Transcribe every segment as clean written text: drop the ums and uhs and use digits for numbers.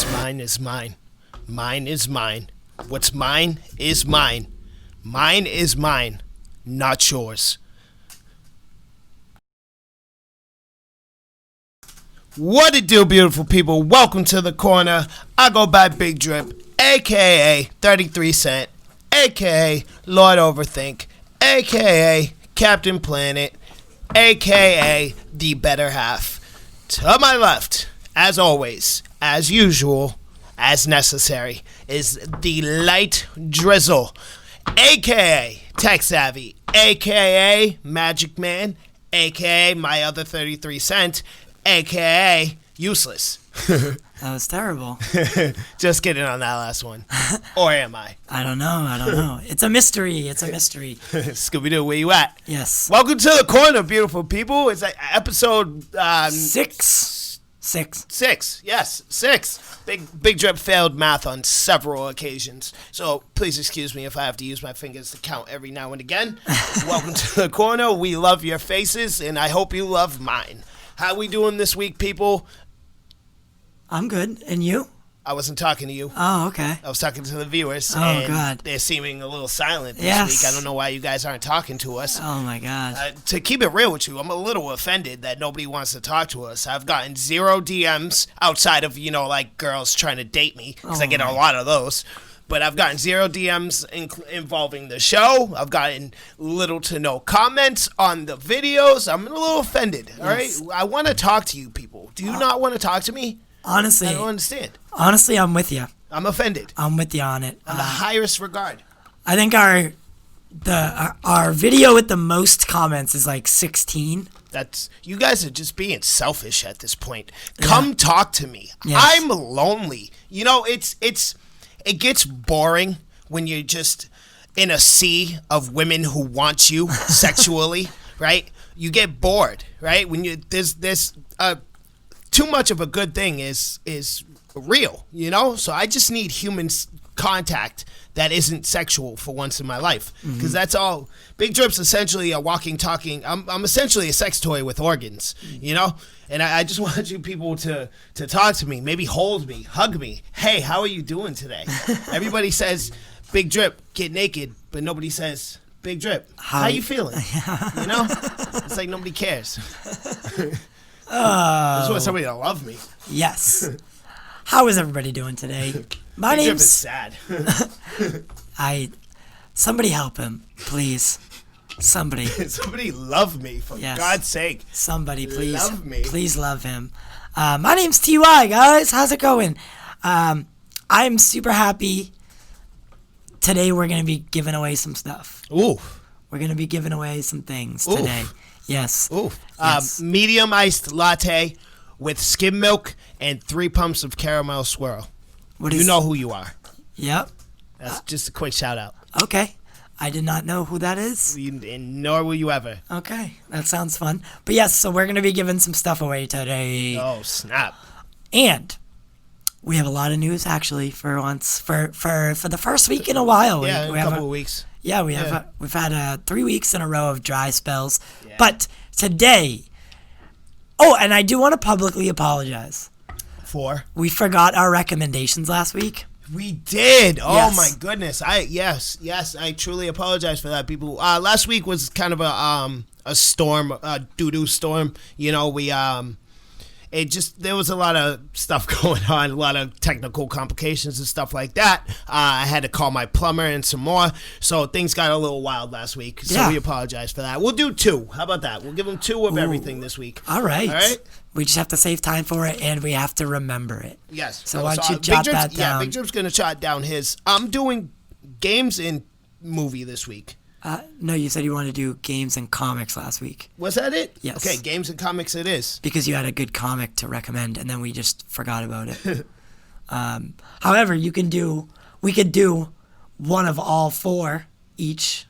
What's mine is mine. Mine is mine. What's mine is mine. Mine is mine, not yours. What it do, beautiful people? Welcome to the corner. I go by Big Drip, a.k.a. 33 Cent, a.k.a. Lord Overthink, a.k.a. Captain Planet, a.k.a. The Better Half. To my left, as always, as usual, as necessary, is the Light Drizzle, a.k.a. Tech Savvy, a.k.a. Magic Man, a.k.a. my other 33 Cent, a.k.a. Useless. That was terrible. Just kidding on that last one. Or am I? I don't know. It's a mystery. Scooby-Doo, where you at? Yes. Welcome to the corner, beautiful people. It's episode... 6. Yes, 6. Big Drip failed math on several occasions. So please excuse me if I have to use my fingers to count every now and again. Welcome to the corner. We love your faces, and I hope you love mine. How we doing this week, people? I'm good. And you? I wasn't talking to you. Oh, okay. I was talking to the viewers. Oh, and God. They're seeming a little silent this Yes. week. I don't know why you guys aren't talking to us. Oh, my God. To keep it real with you, I'm a little offended that nobody wants to talk to us. I've gotten 0 DMs outside of, like girls trying to date me, because I get a lot of those. But I've gotten 0 DMs involving the show. I've gotten little to no comments on the videos. I'm a little offended, all right? I want to talk to you people. Do you not want to talk to me? Honestly. I don't understand. Honestly, I'm with you. I'm offended. I'm with you on it. On the highest regard. I think our video with the most comments is like 16. You guys are just being selfish at this point. Come talk to me. Yes. I'm lonely. It gets boring when you're just in a sea of women who want you sexually, right? You get bored, right? When there's too much of a good thing is real, So I just need human contact that isn't sexual for once in my life, because that's all. Big Drip's essentially a walking, talking. I'm essentially a sex toy with organs, And I just want you people to talk to me, maybe hold me, hug me. Hey, how are you doing today? Everybody says, Big Drip, get naked, but nobody says, Big Drip, how you feeling? It's like nobody cares. I just want somebody to love me. Yes. How is everybody doing today? My Big Drip name's... is sad. Somebody help him, please. Somebody. Somebody love me, for God's sake. Somebody, please. Love me. Please love him. My name's TY, guys. How's it going? I'm super happy. Today we're going to be giving away some stuff. Ooh. We're going to be giving away some things today. Yes. Ooh. Yes. Medium iced latte with skim milk and 3 pumps of caramel swirl. You know who you are. Yep. That's just a quick shout out. Okay. I did not know who that is. Nor will you ever. Okay. That sounds fun. But yes, so we're going to be giving some stuff away today. Oh, snap. And we have a lot of news, actually, for once. For the first week in a while. Yeah, a couple of weeks. Yeah, we've had 3 weeks in a row of dry spells. Yeah. But today... Oh, and I do want to publicly apologize. For? We forgot our recommendations last week. We did. Oh, yes. My goodness. Yes. I truly apologize for that, people. Last week was kind of a storm, a doo-doo storm. There was a lot of stuff going on, a lot of technical complications and stuff like that. I had to call my plumber and some more, so things got a little wild last week. So we apologize for that. We'll do 2. How about that? We'll give them 2 of everything this week. All right. We just have to save time for it, and we have to remember it. Yes. So why don't you jot that down? Yeah, Big Drip's going to jot down his. I'm doing games and movie this week. No, you said you wanted to do games and comics last week. Was that it? Yes. Okay, games and comics it is. Because you had a good comic to recommend, and then we just forgot about it. However, we could do one of all 4 each.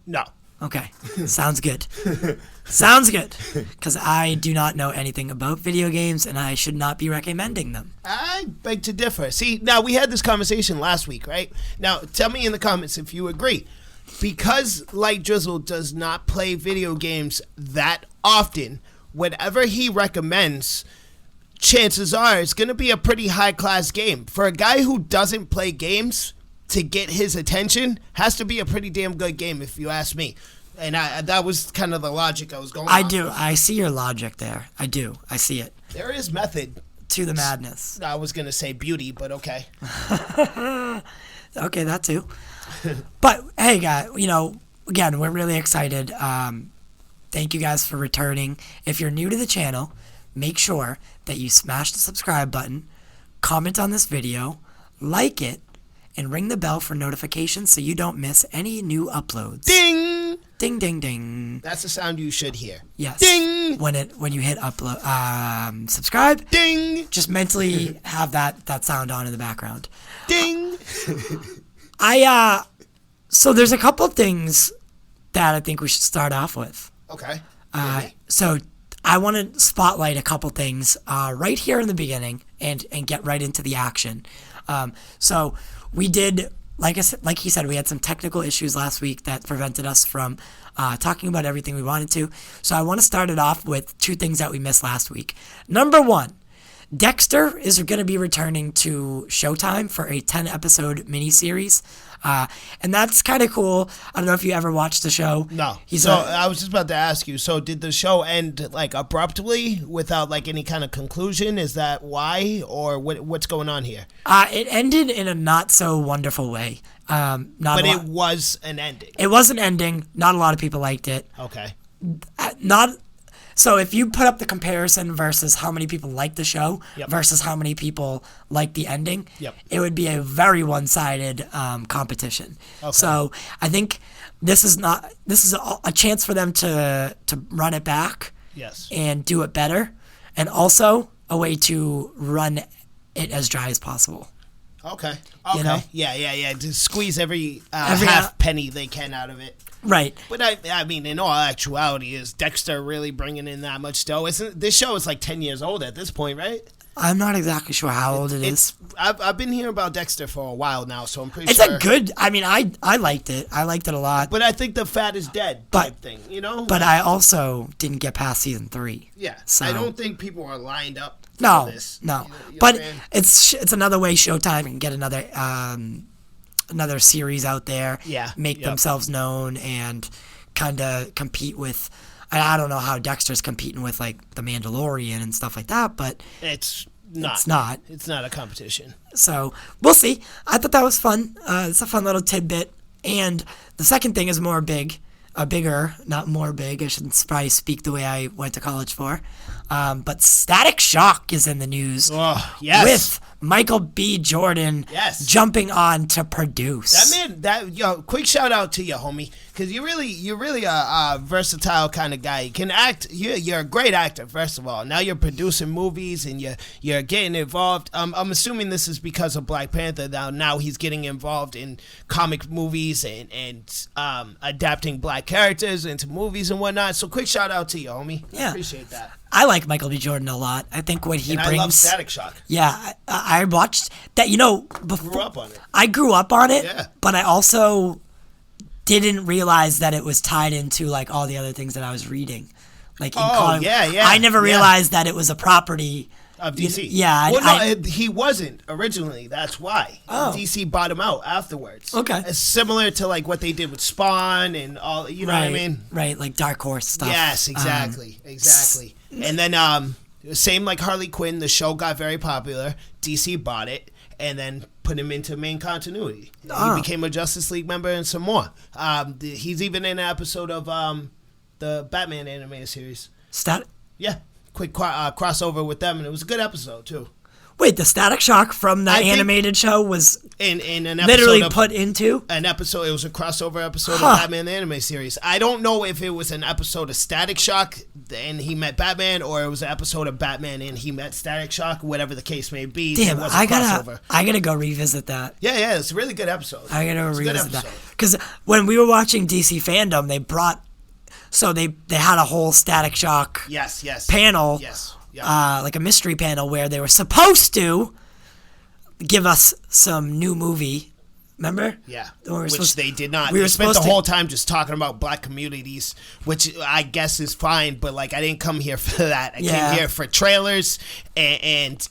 No. Okay, sounds good. Sounds good. Because I do not know anything about video games, and I should not be recommending them. I beg to differ. See, now we had this conversation last week, right? Now, tell me in the comments if you agree. Because Light Drizzle does not play video games that often, whatever he recommends chances are it's going to be a pretty high-class game. For a guy who doesn't play games, to get his attention, has to be a pretty damn good game, if you ask me. And that was kind of the logic I was going I off do. of. I see your logic there. I do. I see it. There is method to the madness. I was going to say beauty, but okay. Okay, that too. But, hey, guys, again, we're really excited. Thank you guys for returning. If you're new to the channel, make sure that you smash the subscribe button, comment on this video, like it, and ring the bell for notifications so you don't miss any new uploads. Ding! Ding, ding, ding. That's the sound you should hear. Yes. Ding! When you hit upload, subscribe. Ding! Just mentally have that sound on in the background. Ding! So there's a couple things that I think we should start off with. Okay. So I want to spotlight a couple things right here in the beginning and get right into the action. So we did, like he said, we had some technical issues last week that prevented us from talking about everything we wanted to. So I want to start it off with two things that we missed last week. Number one, Dexter is going to be returning to Showtime for a 10-episode miniseries. And that's kind of cool. I don't know if you ever watched the show. No. I was just about to ask you, so did the show end like abruptly without like any kind of conclusion? Is that why, or what's going on here? It ended in a not so wonderful way. It was an ending. It was an ending. Not a lot of people liked it. Okay. So if you put up the comparison versus how many people like the show versus how many people like the ending, it would be a very one-sided competition. Okay. So I think this is a chance for them to run it back, and do it better, and also a way to run it as dry as possible. Okay. Yeah. To squeeze every half penny they can out of it. Right. But I mean, in all actuality, is Dexter really bringing in that much dough? This show is like 10 years old at this point, right? I'm not exactly sure how old it is. I've been hearing about Dexter for a while now, so I'm pretty sure. It's a good, I mean, I liked it. I liked it a lot. But I think the fat is dead type thing, But I also didn't get past season 3. Yeah. So. I don't think people are lined up for this. No. But it's another way Showtime can get another series out there, make themselves known, and kind of compete with. I don't know how Dexter's competing with like the Mandalorian and stuff like that, but it's not. It's not a competition. So we'll see. I thought that was fun. It's a fun little tidbit. And the second thing is bigger, not more big. I shouldn't probably speak the way I went to college for. But Static Shock is in the news. Oh, yes. With Michael B. Jordan jumping on to produce. Quick shout out to you, homie, because you're really a versatile kind of guy. You can act. You're a great actor, first of all. Now you're producing movies and you're getting involved. I'm assuming this is because of Black Panther. Now he's getting involved in comic movies and adapting black characters into movies and whatnot. So quick shout out to you, homie. Yeah, appreciate that. I like Michael B. Jordan a lot. I think what he brings. I love Static Shock. Yeah, I watched that. Before grew up on it. I grew up on it. Yeah. But I also didn't realize that it was tied into like all the other things that I was reading. Like in I never realized that it was a property of DC. He wasn't originally. That's why DC bought him out afterwards. Okay, it's similar to like what they did with Spawn and all. You know what I mean? Right, like Dark Horse stuff. Yes, exactly. And then same like Harley Quinn. The show got very popular. DC bought it and then put him into main continuity. He became a Justice League member and some more. He's even in an episode of the Batman animated series. Yeah. Quick crossover with them, and it was a good episode too. Wait, the Static Shock from the animated show was in an episode literally put into an episode. It was a crossover episode of Batman the anime series. I don't know if it was an episode of Static Shock and he met Batman, or it was an episode of Batman and he met Static Shock. Whatever the case may be, damn, it was a crossover. I gotta go revisit that. Yeah, it's a really good episode. I gotta revisit that because when we were watching DC Fandom, they brought. So they had a whole Static Shock panel, like a mystery panel where they were supposed to give us some new movie Remember? Yeah, Or which they did not. we They were spent the supposed to- whole time just talking about black communities, which I guess is fine, but like I didn't come here for that. I Yeah. came here for trailers and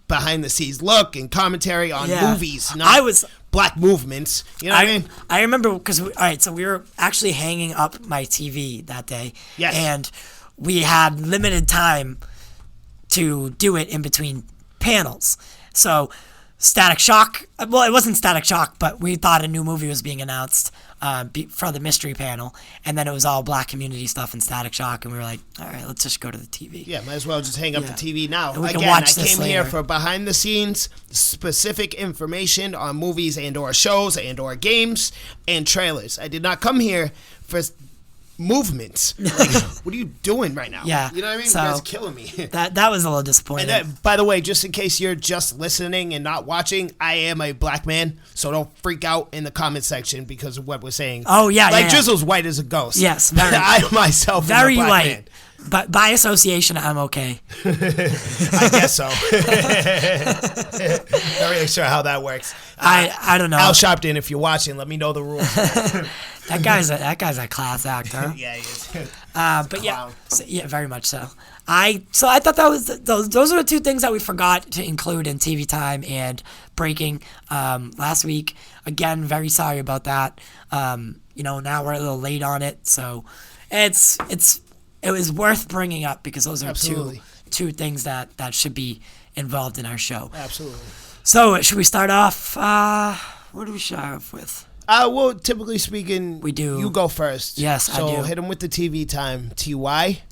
behind the scenes look and commentary on movies, not black movements. You know what I mean? I remember because all right, so we were actually hanging up my TV that day. Yes. And we had limited time to do it in between panels. So Static Shock, well, it wasn't Static Shock, but we thought a new movie was being announced for the mystery panel, and then it was all black community stuff in Static Shock, and we were like, all right, let's just go to the TV. Yeah, might as well just hang up the TV now. And we can Again, watch I this came here later. for behind the scenes, specific information on movies and or shows and or games and trailers. I did not come here for movements. Like, what are you doing right now? Yeah. You know what I mean? So, you guys are killing me. That was a little disappointing. And then, by the way, just in case you're just listening and not watching, I am a black man, so don't freak out in the comment section because of what we're saying. Oh, yeah, like yeah. Drizzle's white as a ghost. Yes, very. I myself very am a black white. man. But by association, I'm okay. I guess so. Not really sure how that works. I don't know. Al Sharpton, if you're watching, let me know the rules. That guy's a class actor. Yeah, he is. But yeah, very much so. I thought that was those are the two things that we forgot to include in TV time and breaking last week. Again, very sorry about that. Now we're a little late on it, so it was worth bringing up because those are two things that should be involved in our show. Absolutely. So should we start off? What do we start off with? Well, typically speaking, we do. You go first. Yes, I do. So hit him with the TV time. TY.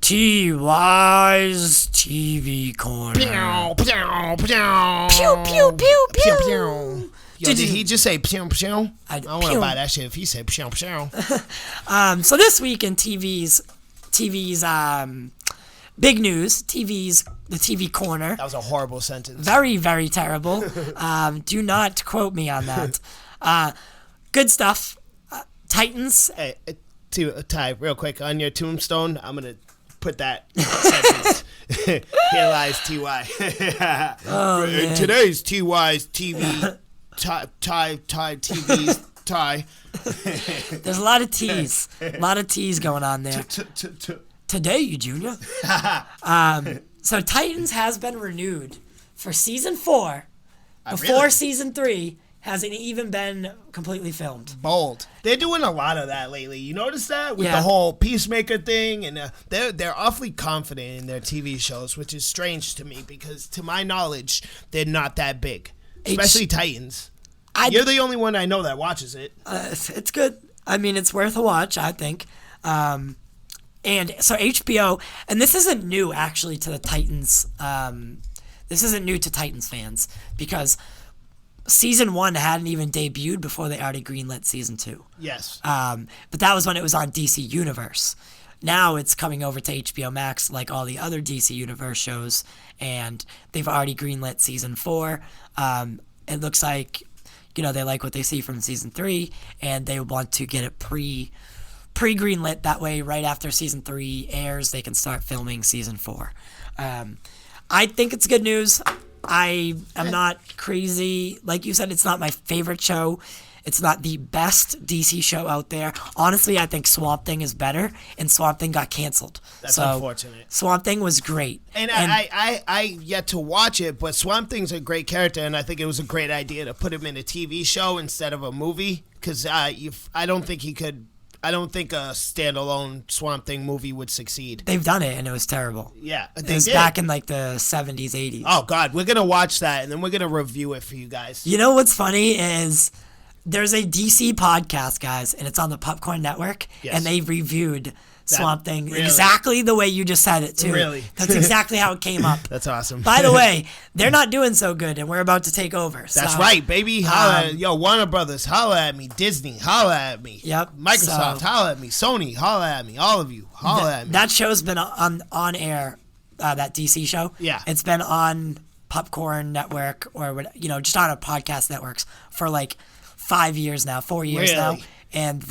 TY's TV corner. Pew, pew, pew. Pew, pew, pew, pew. Pew. Yo, did he just say pew, pew? I want to pew. buy that shit if he said pew, pew. So this week in TV's big news, the TV corner. That was a horrible sentence. Very, very terrible. Do not quote me on that. Good stuff. Titans. Hey, Ty, real quick, on your tombstone, I'm going to put that sentence. Here lies T.Y. Man. Today's T.Y.'s TV, TV's Ty. There's a lot of T's. A lot of T's going on there. Today, Junior. So Titans has been renewed for season 4 before Really? season 3 hasn't even been completely filmed. Bold. They're doing a lot of that lately. You notice that with the whole Peacemaker thing, and they're awfully confident in their TV shows, which is strange to me because, to my knowledge, they're not that big, especially Titans. You're the only one I know that watches it. It's good. I mean, it's worth a watch, I think. And so HBO, and this isn't new actually to the Titans. This isn't new to Titans fans because season 1 hadn't even debuted before they already greenlit season 2. Yes. But that was when it was on DC Universe. Now it's coming over to HBO Max like all the other DC Universe shows, and they've already greenlit season 4. It looks like, they like what they see from season 3, and they want to get it pre-greenlit. That way, right after season 3 airs, they can start filming season 4. I think it's good news. I am not crazy. Like you said, it's not my favorite show. It's not the best DC show out there. Honestly, I think Swamp Thing is better, and Swamp Thing got canceled. That's unfortunate. Swamp Thing was great. And I yet to watch it, but Swamp Thing's a great character, and I think it was a great idea to put him in a TV show instead of a movie, because I don't think a standalone Swamp Thing movie would succeed. They've done it, and it was terrible. Yeah, it was back in like the 70s, 80s. Oh, God, we're going to watch that, and then we're going to review it for you guys. You know what's funny is there's a DC podcast, guys, and it's on the Popcorn Network, and they reviewed Swamp Thing exactly the way you just said it, too. Really? That's exactly how it came up. That's awesome. By the way, they're not doing so good, and we're about to take over. That's right, baby. Holla, Warner Brothers, holla at me. Disney, holla at me. Yep. Microsoft, holla at me. Sony, holla at me. All of you, holla at me. That show's been on air, that DC show. Yeah. It's been on Popcorn Network or, just on a podcast networks for like 5 years now, 4 years now. And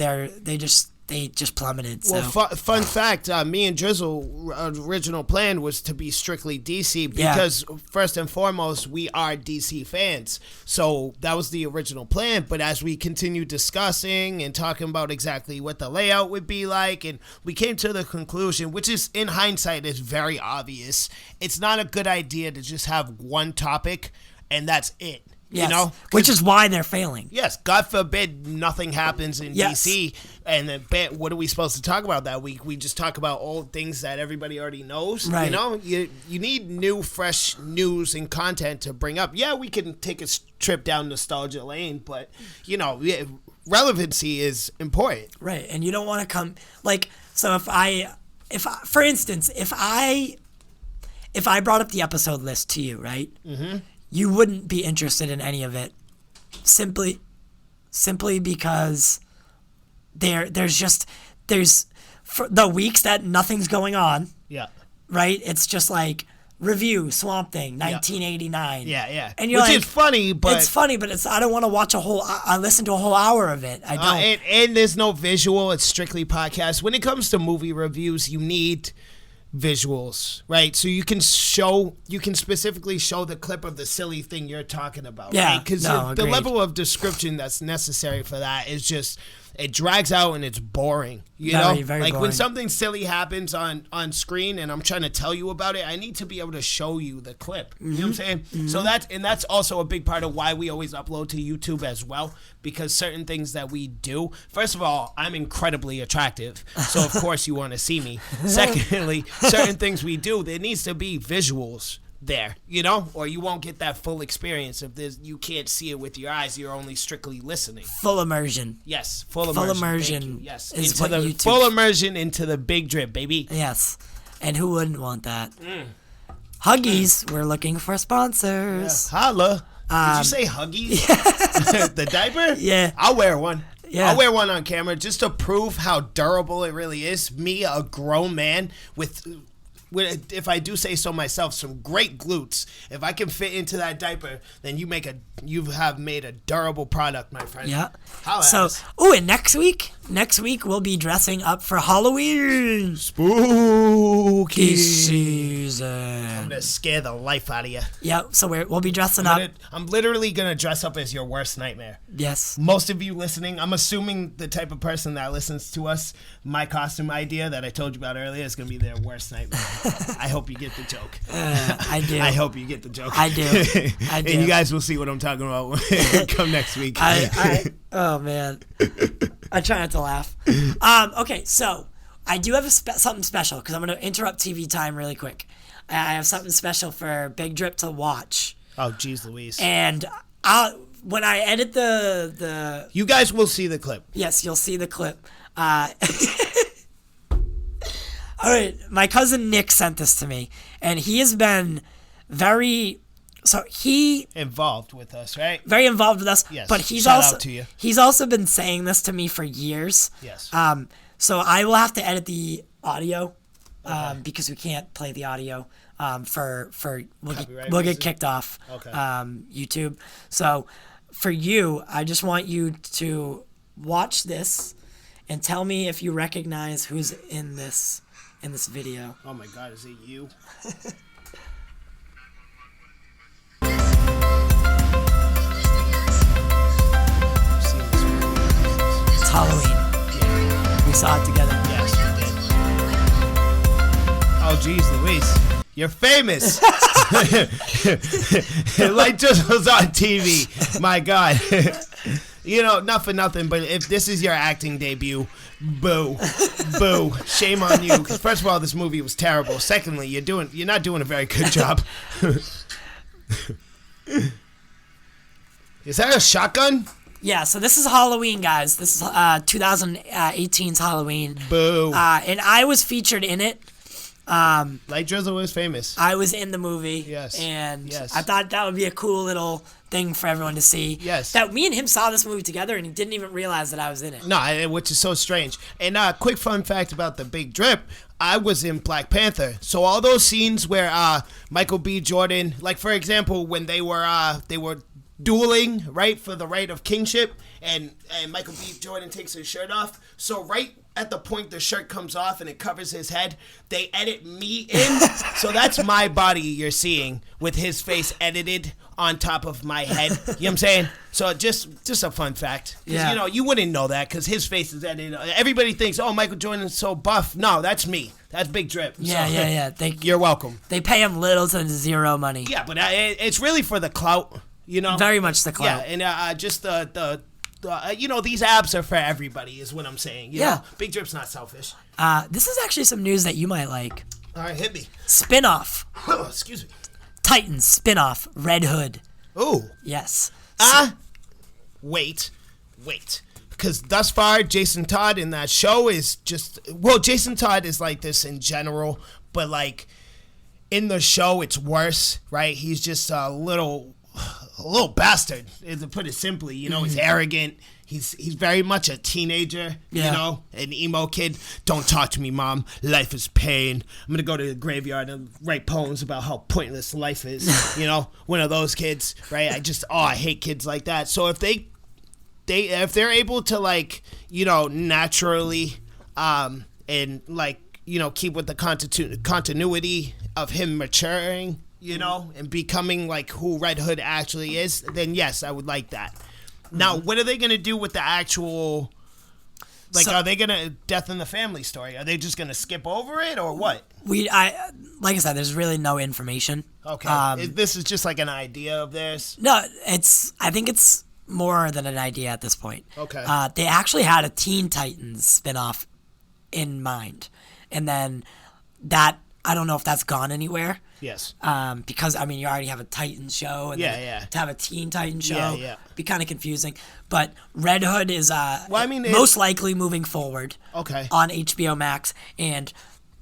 they just plummeted. So. Well, fun fact, me and Drizzle original plan was to be strictly DC because first and foremost, we are DC fans. So that was the original plan. But as we continued discussing and talking about exactly what the layout would be like, and we came to the conclusion, which is in hindsight is very obvious, it's not a good idea to just have one topic and that's it. Yes, you know, which is why they're failing. Yes, God forbid nothing happens in DC, and then what are we supposed to talk about that week? We just talk about old things that everybody already knows. Right. You know, you need new, fresh news and content to bring up. Yeah, we can take a trip down nostalgia lane, but you know, relevancy is important. Right, and you don't want to come like so. If I, for instance, if I brought up the episode list to you, right? Mm-hmm. You wouldn't be interested in any of it, simply because there's for the weeks that nothing's going on. Yeah. Right. It's just like review Swamp Thing 1989. Yeah. And you're Which like, is funny, but it's funny, but I don't want to watch I listen to a whole hour of it. I don't. And there's no visual. It's strictly podcast. When it comes to movie reviews, you need visuals, right? So you can specifically show the clip of the silly thing you're talking about, right? Because the level of description that's necessary for that is just, it drags out and it's boring, you know? Very like boring. when something silly happens on screen and I'm trying to tell you about it, I need to be able to show you the clip. You know what I'm saying? Mm-hmm. So that's also a big part of why we always upload to YouTube as well, because certain things that we do, first of all, I'm incredibly attractive, so of course you want to see me. Secondly, certain things we do, there needs to be visuals there, you know, or you won't get that full experience if you can't see it with your eyes, you're only strictly listening. Full immersion. Yes, full immersion. Yes, into the full immersion into the big drip, baby. Yes, and who wouldn't want that? Huggies, we're looking for sponsors. Yeah. Holla. Did you say Huggies? The diaper? Yeah. I'll wear one. Yeah. I'll wear one on camera just to prove how durable it really is. Me, a grown man with, if I do say so myself, some great glutes. If I can fit into that diaper, then you have made a durable product, my friend. Yeah. So, and next week we'll be dressing up for Halloween. Spooky season. I'm gonna scare the life out of you. Yeah. So we'll be dressing up. I'm literally gonna dress up as your worst nightmare. Yes. Most of you listening, I'm assuming the type of person that listens to us, my costume idea that I told you about earlier is gonna be their worst nightmare. I hope you get the joke. I do. I hope you get the joke. I do. And you guys will see what I'm talking about come next week. Oh man, I try not to laugh. Okay, so I do have something special because I'm going to interrupt TV time really quick. I have something special for Big Drip to watch. Oh, geez, Louise. And when I edit the you guys will see the clip. Yes, you'll see the clip. All right, my cousin Nick sent this to me, and he has been very involved with us, right? Very involved with us. Yes. But he's Shout out to you. He's also been saying this to me for years. Yes. So I will have to edit the audio, because we can't play the audio. We'll get kicked off. Okay. YouTube. So for you, I just want you to watch this and tell me if you recognize who's in this video. Oh my God, is it you? It's Halloween. Yeah. We saw it together. Yes, we did. Oh, geez, Louise. You're famous. Like just was on TV. My God. You know, not for nothing, but if this is your acting debut, boo. Boo. Shame on you. 'Cause first of all, this movie was terrible. Secondly, you're not doing a very good job. Is that a shotgun? Yeah, so this is Halloween, guys. This is 2018's Halloween. Boo. And I was featured in it. Light Drizzle was famous. I was in the movie. Yes. And yes. I thought that would be a cool little thing for everyone to see. Yes. That me and him saw this movie together, and he didn't even realize that I was in it. No, which is so strange. And quick fun fact about the Big Drip, I was in Black Panther. So all those scenes where Michael B. Jordan, like for example, when they were dueling, right, for the right of kingship, and Michael B. Jordan takes his shirt off. So right at the point the shirt comes off and it covers his head, they edit me in. So that's my body you're seeing with his face edited on top of my head. You know what I'm saying? So just a fun fact. Yeah. You know, you wouldn't know that because his face is edited. Everybody thinks, oh, Michael Jordan's so buff. No, that's me. That's Big Drip. Yeah, so, yeah. You're welcome. They pay him little to zero money. Yeah, but it's really for the clout, you know? Very much the clout. Yeah, and just the you know, these abs are for everybody is what I'm saying. You know? Big Drip's not selfish. This is actually some news that you might like. All right, hit me. Spinoff. Excuse me. Titans spinoff, Red Hood. Ooh. Yes. Wait. Because thus far, Jason Todd in that show is just... Well, Jason Todd is like this in general, but like in the show, it's worse, right? He's just a little bastard, to put it simply. You know, he's arrogant. He's very much a teenager, you know, an emo kid. Don't talk to me, Mom. Life is pain. I'm going to go to the graveyard and write poems about how pointless life is. You know, one of those kids, right? I hate kids like that. So if they're able to, like, you know, naturally and, like, you know, keep with the continuity of him maturing, you know, and becoming, like, who Red Hood actually is, then yes, I would like that. Now, what are they going to do with the actual, like, are they going to Death in the Family story? Are they just going to skip over it or what? Like I said, there's really no information. Okay. This is just like an idea of theirs? No, I think it's more than an idea at this point. Okay. They actually had a Teen Titans spinoff in mind. And then I don't know if that's gone anywhere. Yes. Because, I mean, you already have a Titans show. And to have a Teen Titans show be kind of confusing. But Red Hood is most likely moving forward on HBO Max. And,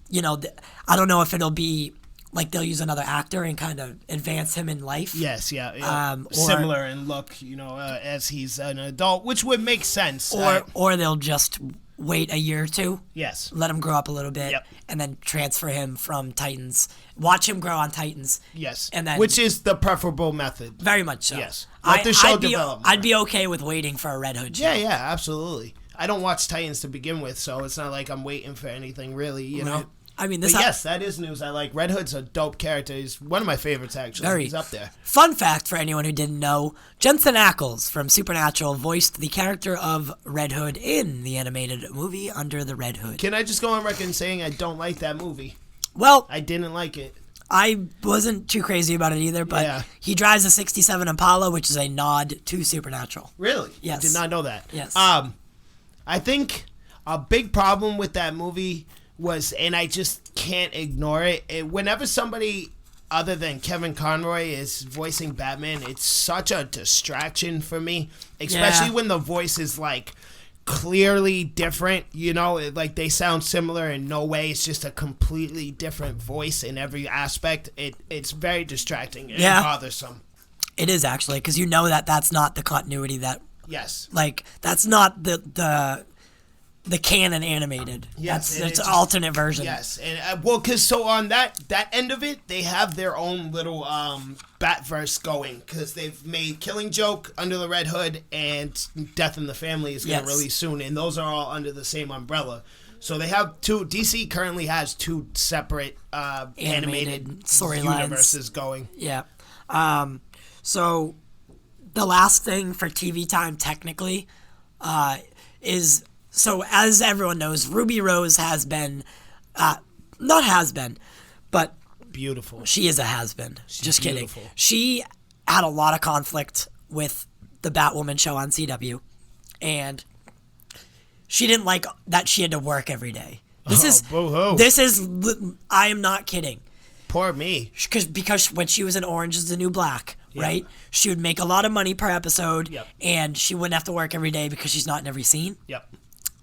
you know, I don't know if it'll be like they'll use another actor and kind of advance him in life. Yes, similar in look, you know, as he's an adult, which would make sense. Or they'll just wait a year or two. Yes. Let him grow up a little bit. Yep. And then transfer him from Titans. Watch him grow on Titans. Yes. And then, which is the preferable method. Very much so. Yes. Let the show develop more. I'd be okay with waiting for a Red Hood show. Yeah, absolutely. I don't watch Titans to begin with, so it's not like I'm waiting for anything really, you know. I mean, yes, that is news. I like Red Hood's a dope character. He's one of my favorites, actually. He's up there. Fun fact for anyone who didn't know, Jensen Ackles from Supernatural voiced the character of Red Hood in the animated movie Under the Red Hood. Can I just go on record saying I don't like that movie? Well, I didn't like it. I wasn't too crazy about it either, but he drives a 67 Impala, which is a nod to Supernatural. Really? Yes. I did not know that. Yes. I think a big problem with that movie was, and I just can't ignore it, whenever somebody other than Kevin Conroy is voicing Batman, it's such a distraction for me, especially when the voice is like clearly different, you know, like they sound similar in no way. It's just a completely different voice in every aspect. It's very distracting and bothersome. It is actually, because you know that's not the continuity that... Yes. Like, that's not the canon animated. Yes, it's an alternate version. Yes, and well, because so on that end of it, they have their own little Batverse going, because they've made Killing Joke, Under the Red Hood, and Death in the Family is going to release soon, and those are all under the same umbrella. So they have two. DC currently has two separate animated storylines universes going. Yeah. So the last thing for TV time, technically, is. So, as everyone knows, Ruby Rose has been, not has been, but... Beautiful. She is a has-been. Just beautiful. Kidding. She had a lot of conflict with the BatWoman show on CW, and she didn't like that she had to work every day. This is, I am not kidding. Poor me. Because when she was in Orange is the New Black, right, she would make a lot of money per episode, and she wouldn't have to work every day because she's not in every scene. Yep.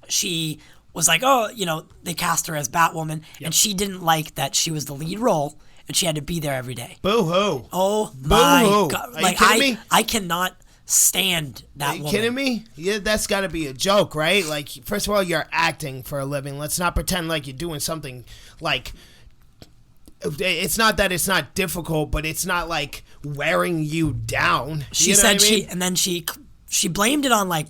She was like, oh, you know, they cast her as Batwoman, and she didn't like that she was the lead role, and she had to be there every day. Boo-hoo. Oh, my God. Are you kidding me? I cannot stand that woman. Are you kidding me? Yeah, that's got to be a joke, right? Like, first of all, you're acting for a living. Let's not pretend like you're doing something, like, it's not that it's not difficult, but it's not, like, wearing you down. She said she blamed it on, like,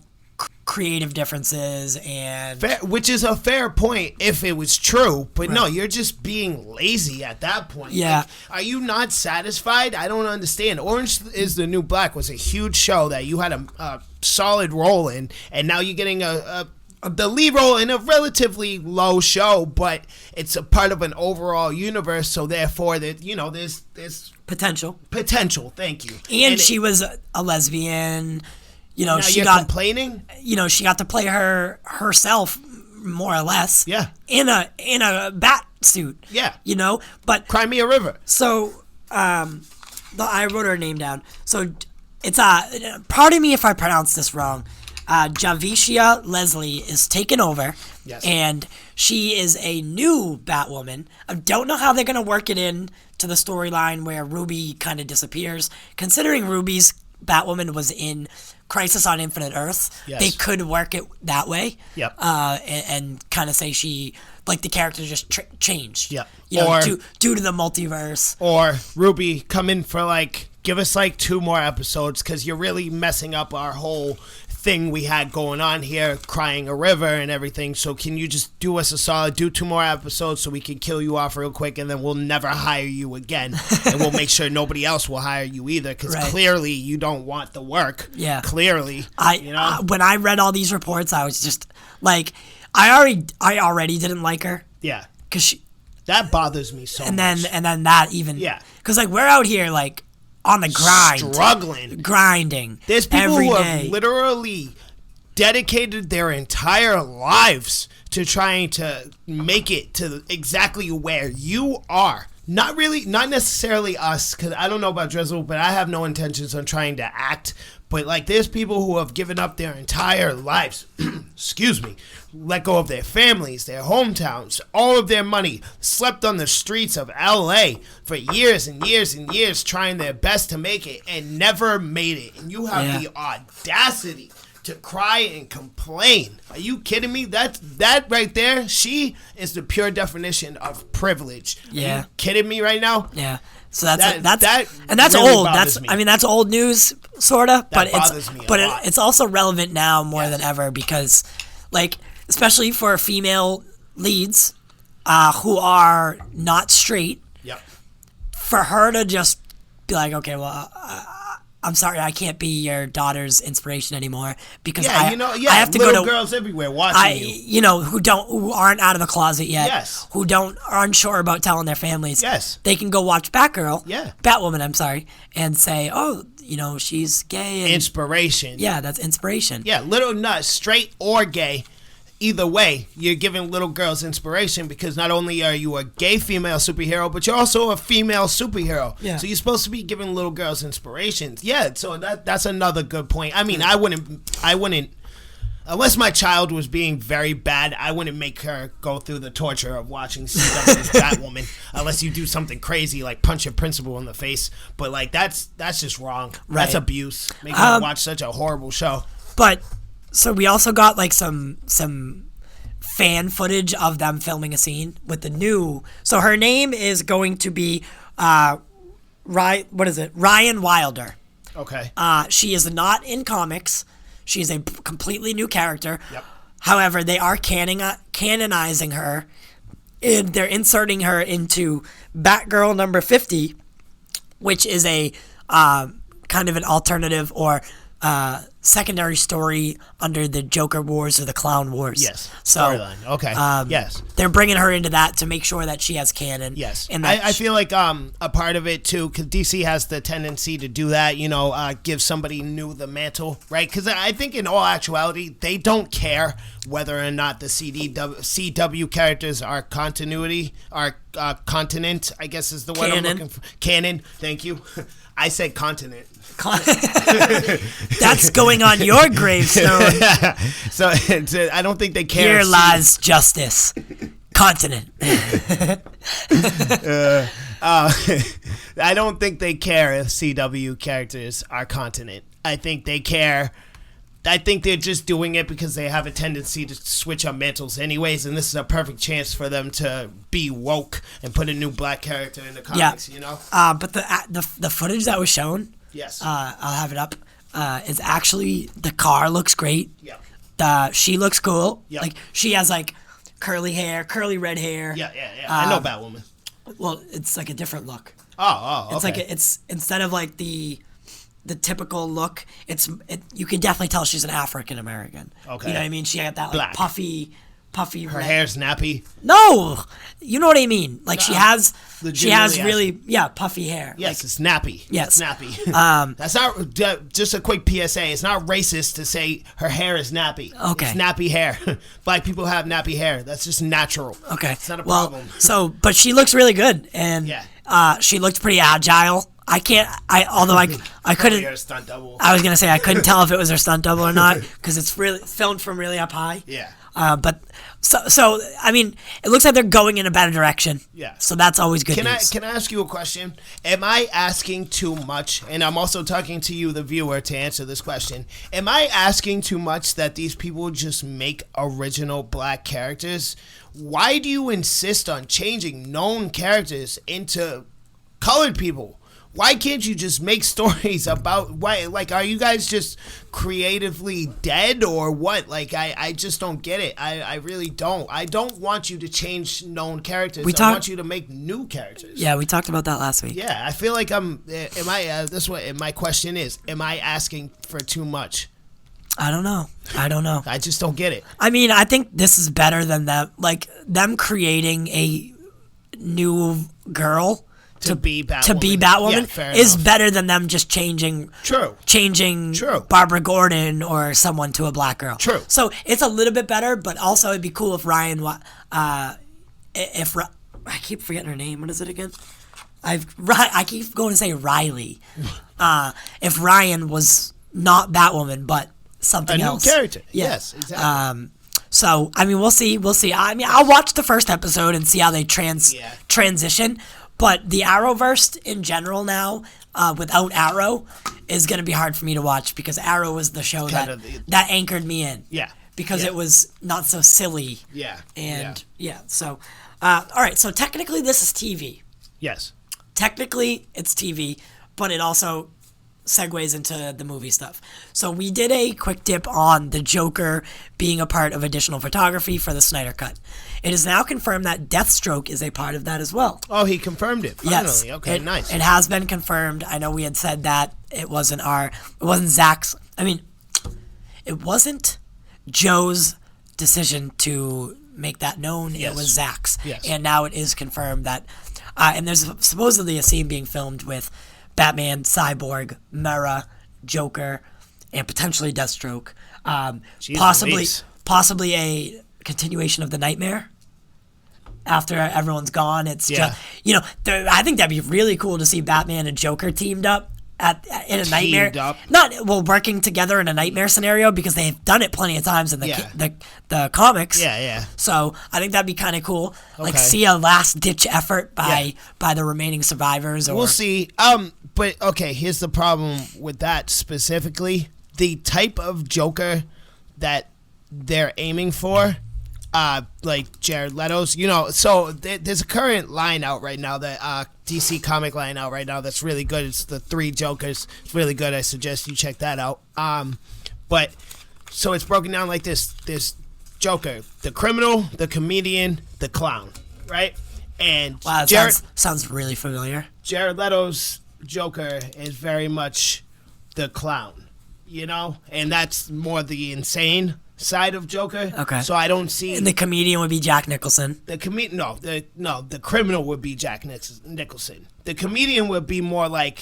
creative differences and which is a fair point if it was true, but no, you're just being lazy at that point. Yeah. Like, are you not satisfied? I don't understand. Orange is the New Black was a huge show that you had a solid role in, and now you're getting the lead role in a relatively low show, but it's a part of an overall universe, so therefore that there's potential. Thank you. And she was a lesbian. Now she you're got complaining. She got to play herself more or less. Yeah. In a bat suit. Yeah. But Crimea River. So, I wrote her name down. So it's pardon me if I pronounce this wrong. Javicia Leslie is taken over. Yes. And she is a new Batwoman. I don't know how they're gonna work it in to the storyline where Ruby kind of disappears. Considering Ruby's Batwoman was in Crisis on Infinite Earth, yes, they could work it that way. Yep. And kind of say she, like, the character just changed. Yep. Or due to the multiverse. Or Ruby, come in for give us 2 more episodes because you're really messing up our whole thing we had going on here, crying a river and everything. So can you just do us a solid, do 2 more episodes so we can kill you off real quick, and then we'll never hire you again, and we'll make sure nobody else will hire you either, because clearly you don't want the work. Yeah, clearly. When I read all these reports, I was just like, I already didn't like her. Yeah, because that bothers me so much. And then that even because we're out here on the grind. Struggling. Grinding. There's people who day. have literally dedicated their entire lives to trying to make it to exactly where you are. Not necessarily us, because I don't know about Drizzle, but I have no intentions on trying to act. But there's people who have given up their entire lives, excuse me, let go of their families, their hometowns, all of their money, slept on the streets of LA for years and years and years trying their best to make it and never made it. And you have the audacity to cry and complain. Are you kidding me? That right there, she is the pure definition of privilege. Yeah. Are you kidding me right now? Yeah. So that's really old. That's old news, sorta. But it's also relevant now more than ever because, especially for female leads, who are not straight. Yep. For her to just be like, okay, well, I'm sorry, I can't be your daughter's inspiration anymore because I have to go to girls everywhere watching you. Who aren't out of the closet yet. Yes. Who are unsure about telling their families. Yes. They can go watch Batgirl. Yeah. Batwoman, I'm sorry, and say, oh, she's gay. And, inspiration. Yeah, that's inspiration. Yeah, not straight or gay. Either way, you're giving little girls inspiration because not only are you a gay female superhero, but you're also a female superhero. Yeah. So you're supposed to be giving little girls inspirations. Yeah, so that's another good point. I mean, I wouldn't, unless my child was being very bad, I wouldn't make her go through the torture of watching CW's Batwoman unless you do something crazy like punch your principal in the face. But that's just wrong. Right. That's abuse. Making her watch such a horrible show. But so we also got some fan footage of them filming a scene with the new. So her name is going to be Ryan Wilder. Okay. She is not in comics. She is a completely new character. Yep. However, they are canonizing her. And they're inserting her into Batgirl number 50, which is a kind of an alternative or secondary story under the Joker Wars or the Clown Wars. Yes. So, storyline. Okay. Yes. They're bringing her into that to make sure that she has canon. Yes. And I feel like a part of it too, because DC has the tendency to do that. Give somebody new the mantle, right? Because I think in all actuality, they don't care whether or not the CW characters are continuity, are continent. I guess is the word I'm looking for. Canon. Thank you. I said continent. That's going on your gravestone. So I don't think they care. Here lies justice. Continent. I don't think they care if CW characters are continent. I think they care. I think they're just doing it because they have a tendency to switch on mantles anyways, and this is a perfect chance for them to be woke and put a new black character in the comics, But the footage that was shown, yes, I'll have it up, is actually, the car looks great. Yeah. she looks cool. Yep. Like she has like curly hair, curly red hair. Yeah. I know Batwoman. Well, it's like a different look. Oh, okay. It's like it's instead of like the typical look, you can definitely tell she's an African American. Okay. You know what I mean? She had that like Black. puffy. Her hair's nappy. No, you know what I mean. Like she has legitimately really puffy hair. Yes, like, it's nappy. Yes. It's nappy. That's not just a quick PSA. It's not racist to say her hair is nappy. Okay. It's nappy hair. Black people have nappy hair. That's just natural. Okay. It's not a problem. But she looks really good, and she looked pretty agile. I couldn't. You're a stunt double. I was gonna say I couldn't tell if it was her stunt double or not because it's really filmed from really up high. Yeah. But so I mean, it looks like they're going in a better direction. Yeah. So that's always good news. Can I ask you a question? Am I asking too much? And I'm also talking to you, the viewer, to answer this question. Am I asking too much that these people just make original black characters? Why do you insist on changing known characters into colored people? Why can't you just make stories about why? Like, are you guys just creatively dead or what? Like, I just don't get it. I really don't. I don't want you to change known characters. I want you to make new characters. Yeah, we talked about that last week. Yeah, I feel like my question is, am I asking for too much? I don't know. I just don't get it. I mean, I think this is better than them creating a new girl to be Batwoman, yeah, is better than them just changing Barbara Gordon or someone to a black girl. True. So it's a little bit better, but also it'd be cool if Ryan, I keep forgetting her name. What is it again? I keep going to say Riley. If Ryan was not Batwoman, but something else. A new character. Yeah. Yes, exactly. So I mean, we'll see. I mean, I'll watch the first episode and see how they transition. But the Arrowverse in general now, without Arrow, is going to be hard for me to watch because Arrow was the show that anchored me in. Yeah. Because it was not so silly. Yeah. And so, all right. So technically, this is TV. Yes. Technically, it's TV, but it also segues into the movie stuff. So we did a quick dip on the Joker being a part of additional photography for the Snyder Cut. It is now confirmed that Deathstroke is a part of that as well. Oh, he confirmed it. Finally. Yes. Okay, nice. It has been confirmed. I know we had said that it wasn't Zack's. I mean, it wasn't Joe's decision to make that known. Yes. It was Zack's. Yes. And now it is confirmed that, and there's supposedly a scene being filmed with Batman, Cyborg, Mera, Joker, and potentially Deathstroke. Possibly a continuation of the Nightmare. After everyone's gone, it's just I think that'd be really cool to see Batman and Joker teamed up in a nightmare. Working together in a nightmare scenario because they've done it plenty of times in the comics. Yeah. So I think that'd be kind of cool. Like see a last ditch effort by the remaining survivors. We'll see. But okay, here's the problem with that specifically: the type of Joker that they're aiming for. Like Jared Leto's, so there's a current line out right now, that DC comic line out right now that's really good. It's the 3 Jokers. It's really good. I suggest you check that out. But so it's broken down like this: there's Joker, the criminal, the comedian, the clown, right? And wow, sounds really familiar. Jared Leto's Joker is very much the clown, and that's more the insane side of Joker. Okay. So I don't see. And the comedian would be Jack Nicholson. The criminal would be Jack Nicholson. The comedian would be more like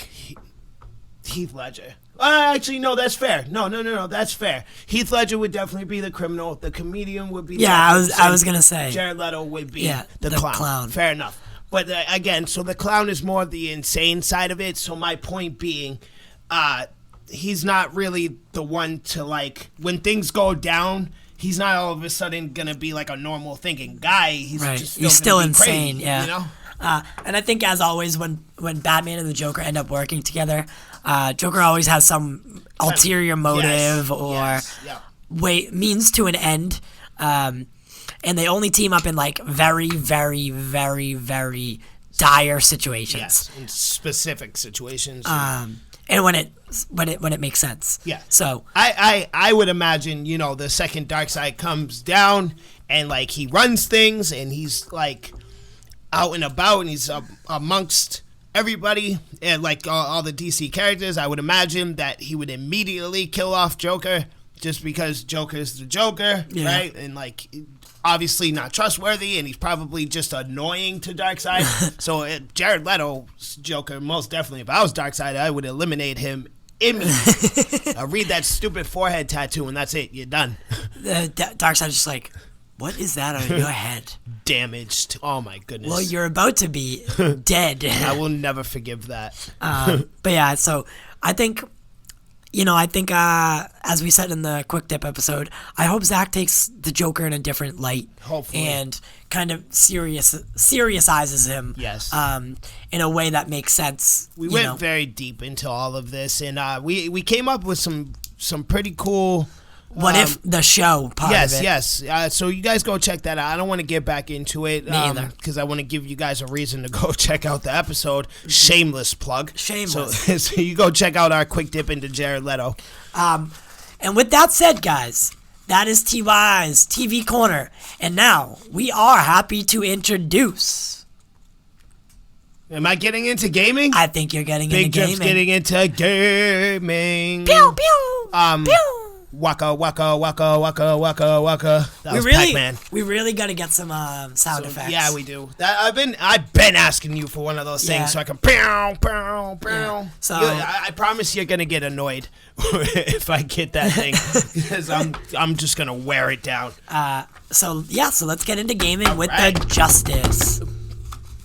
Heath Ledger. Actually, no, that's fair. No, that's fair. Heath Ledger would definitely be the criminal. The comedian would be. Yeah, I was gonna say. Jared Leto would be the clown. Fair enough. But again, so the clown is more the insane side of it. So my point being, he's not really the one to, like, when things go down, he's not all of a sudden gonna be like a normal thinking guy. He's still insane. Crazy, yeah. And I think, as always, when Batman and the Joker end up working together, Joker always has some ulterior motive means to an end. And they only team up in, like, very, very, very, very dire situations. Yes, in specific situations. and when it makes sense. Yeah. So I would imagine, you know, the second Darkseid comes down and like he runs things and he's like out and about and he's amongst everybody and like all the DC characters. I would imagine that he would immediately kill off Joker just because Joker's the Joker, right? And like obviously not trustworthy, and he's probably just annoying to Darkseid. So Jared Leto's Joker, most definitely, if I was Darkseid, I would eliminate him immediately. Read that stupid forehead tattoo, and that's it. You're done. Darkseid's just like, what is that on your head? Damaged. Oh, my goodness. Well, you're about to be dead. I will never forgive that. But yeah, so I think... as we said in the Quick Tip episode, I hope Zack takes the Joker in a different light. Hopefully. And kind of seriouses him. Yes. In a way that makes sense. We went very deep into all of this, and we came up with some pretty cool... What if the show part of it? Yes. So you guys go check that out. I don't want to get back into it because I want to give you guys a reason to go check out the episode. Shameless plug. Shameless. So you go check out our quick dip into Jared Leto. And with that said, guys, that is TY's TV Corner. And now we are happy to introduce... Am I getting into gaming? I think you're getting into gaming. Big Jeff's getting into gaming. Pew, pew, pew. Waka waka waka waka waka waka. That was Pac-Man. We really got to get some sound effects. Yeah, we do. I've been asking you for one of those things so I can pow pow pow. Yeah. So I promise you're gonna get annoyed if I get that thing because I'm just gonna wear it down. So let's get into gaming with the Justice.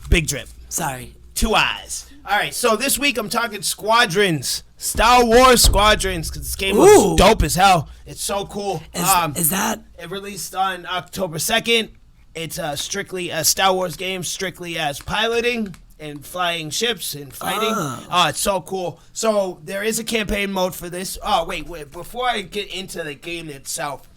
Big drip. Sorry. 2 eyes. All right. So this week I'm talking Squadrons. Star Wars Squadrons, because this game looks dope as hell. It's so cool. Is that? It released on October 2nd. It's strictly a Star Wars game, strictly as piloting and flying ships and fighting. It's so cool. So there is a campaign mode for this. Oh, wait. Before I get into the game itself.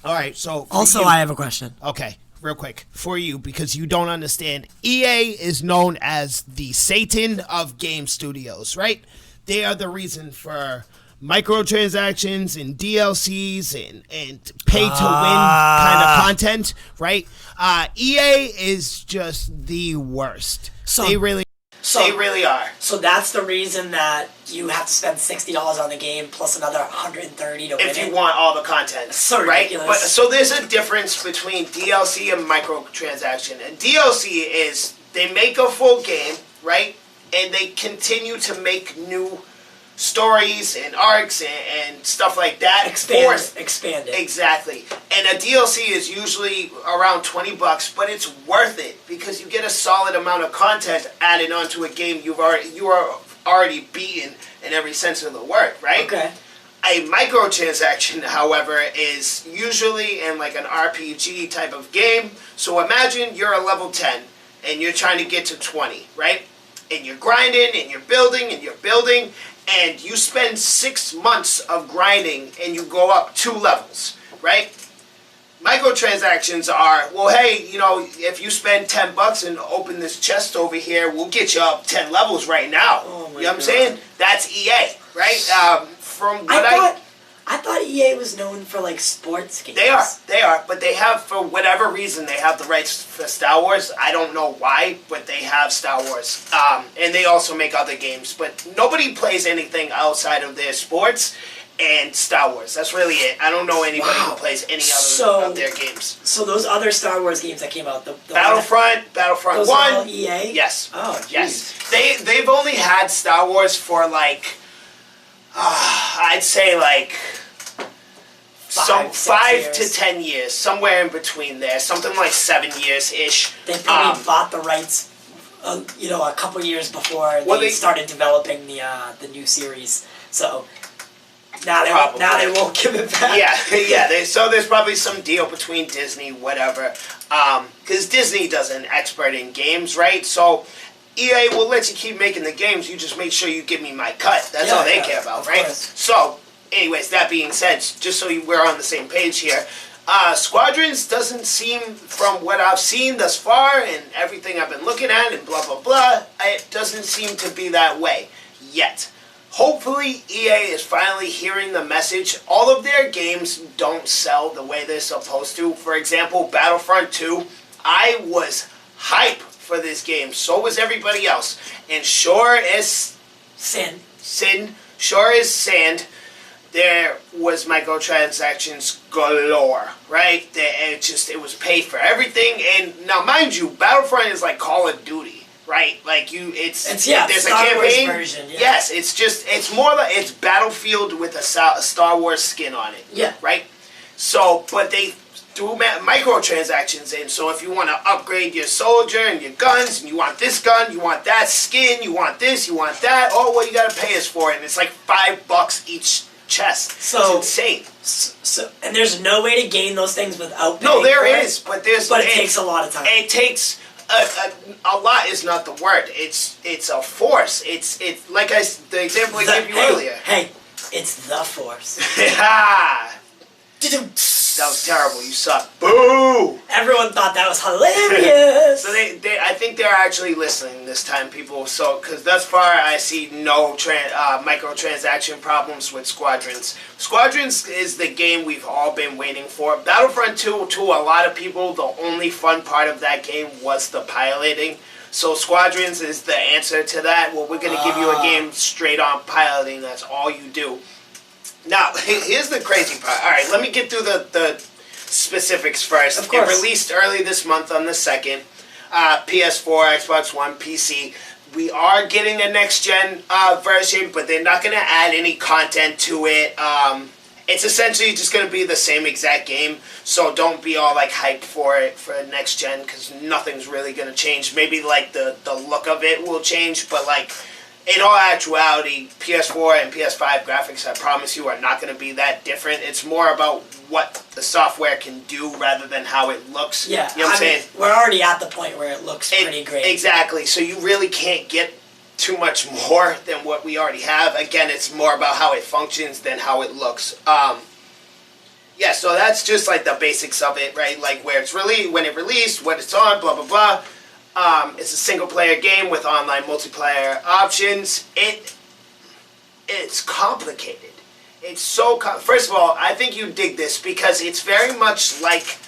All right, so... Also, I have a question. Okay. Real quick, for you, because you don't understand. EA is known as the Satan of game studios, right? They are the reason for microtransactions and DLCs and pay-to-win kind of content, right? EA is just the worst. They really are. So that's the reason that you have to spend $60 on the game plus another $130 to win if you want all the content. So right? ridiculous. But, so there's a difference between DLC and microtransaction. And DLC is they make a full game, right? And they continue to make new stories and arcs and stuff like that. Expand it. Exactly. And a DLC is usually around $20, but it's worth it because you get a solid amount of content added onto a game you are already beaten in every sense of the word, right? Okay. A microtransaction, however, is usually in like an RPG type of game. So imagine you're a level 10 and you're trying to get to 20, right? And you're grinding and you're building and you spend 6 months of grinding and you go up 2 levels, right? Microtransactions are, well, hey, you know, if you spend $10 and open this chest over here, we'll get you up 10 levels right now. Oh my you know what I'm saying? That's EA, right? From what I thought EA was known for like sports games. They are, but they have, for whatever reason, they have the rights for Star Wars. I don't know why, but they have Star Wars. And they also make other games, but nobody plays anything outside of their sports and Star Wars. That's really it. I don't know anybody who plays any other of their games. So those other Star Wars games that came out, the Battlefront those 1. Are all EA? Yes. Oh, geez. Yes. They've only had Star Wars for like, I'd say like 5 to 10 years, somewhere in between there, something like 7 years-ish. They probably bought the rights, a couple years before they started developing the new series. So now they won't give it back. Yeah. So there's probably some deal between Disney, whatever, because Disney does an expert in games, right? So EA will let you keep making the games. You just make sure you give me my cut. That's all they care about, right? Course. So, anyways, that being said, just so we're on the same page here, Squadrons doesn't seem, from what I've seen thus far and everything I've been looking at and blah, blah, blah, it doesn't seem to be that way yet. hopefully EA is finally hearing the message. All of their games don't sell the way they're supposed to. For example, Battlefront 2, I was hype for this game. So was everybody else. And sure as sand, there was microtransactions galore, right? It was paid for everything. And now, mind you, Battlefront is like Call of Duty, right? Like there's a campaign version. Yeah. Yes, it's more like it's Battlefield with a Star Wars skin on it. Yeah. Right. So, but they threw microtransactions in. So if you want to upgrade your soldier and your guns, and you want this gun, you want that skin, you want this, you want that. Oh, well, you got to pay us for it, and it's like $5 each chest. So it's insane. So and there's no way to gain those things without paying. No, there for is, it, but it takes a lot of time. It takes a lot is not the word. It's a force. It's like the example I gave you earlier. Hey, it's the force. That was terrible. You suck. Boo! Everyone thought that was hilarious. So I think they're actually listening this time, people. So, because thus far I see no microtransaction problems with Squadrons. Squadrons is the game we've all been waiting for. Battlefront 2, to a lot of people, the only fun part of that game was the piloting. So Squadrons is the answer to that. Well, we're going to give you a game straight on piloting. That's all you do. Now, here's the crazy part. All right, let me get through the specifics first. Of course. It released early this month on the 2nd. PS4, Xbox One, PC. We are getting a next-gen version, but they're not going to add any content to it. It's essentially just going to be the same exact game, so don't be all like hyped for it for next-gen, because nothing's really going to change. Maybe like the look of it will change, but like in all actuality, PS4 and PS5 graphics, I promise you, are not going to be that different. It's more about what the software can do rather than how it looks. Yeah, you know what I'm saying? We're already at the point where it looks pretty great. Exactly. So you really can't get too much more than what we already have. Again, it's more about how it functions than how it looks. Yeah, so that's just like the basics of it, right? Like where it's when it released, what it's on, blah, blah, blah. It's a single-player game with online multiplayer options. It's complicated. It's so first of all, I think you dig this because it's very much like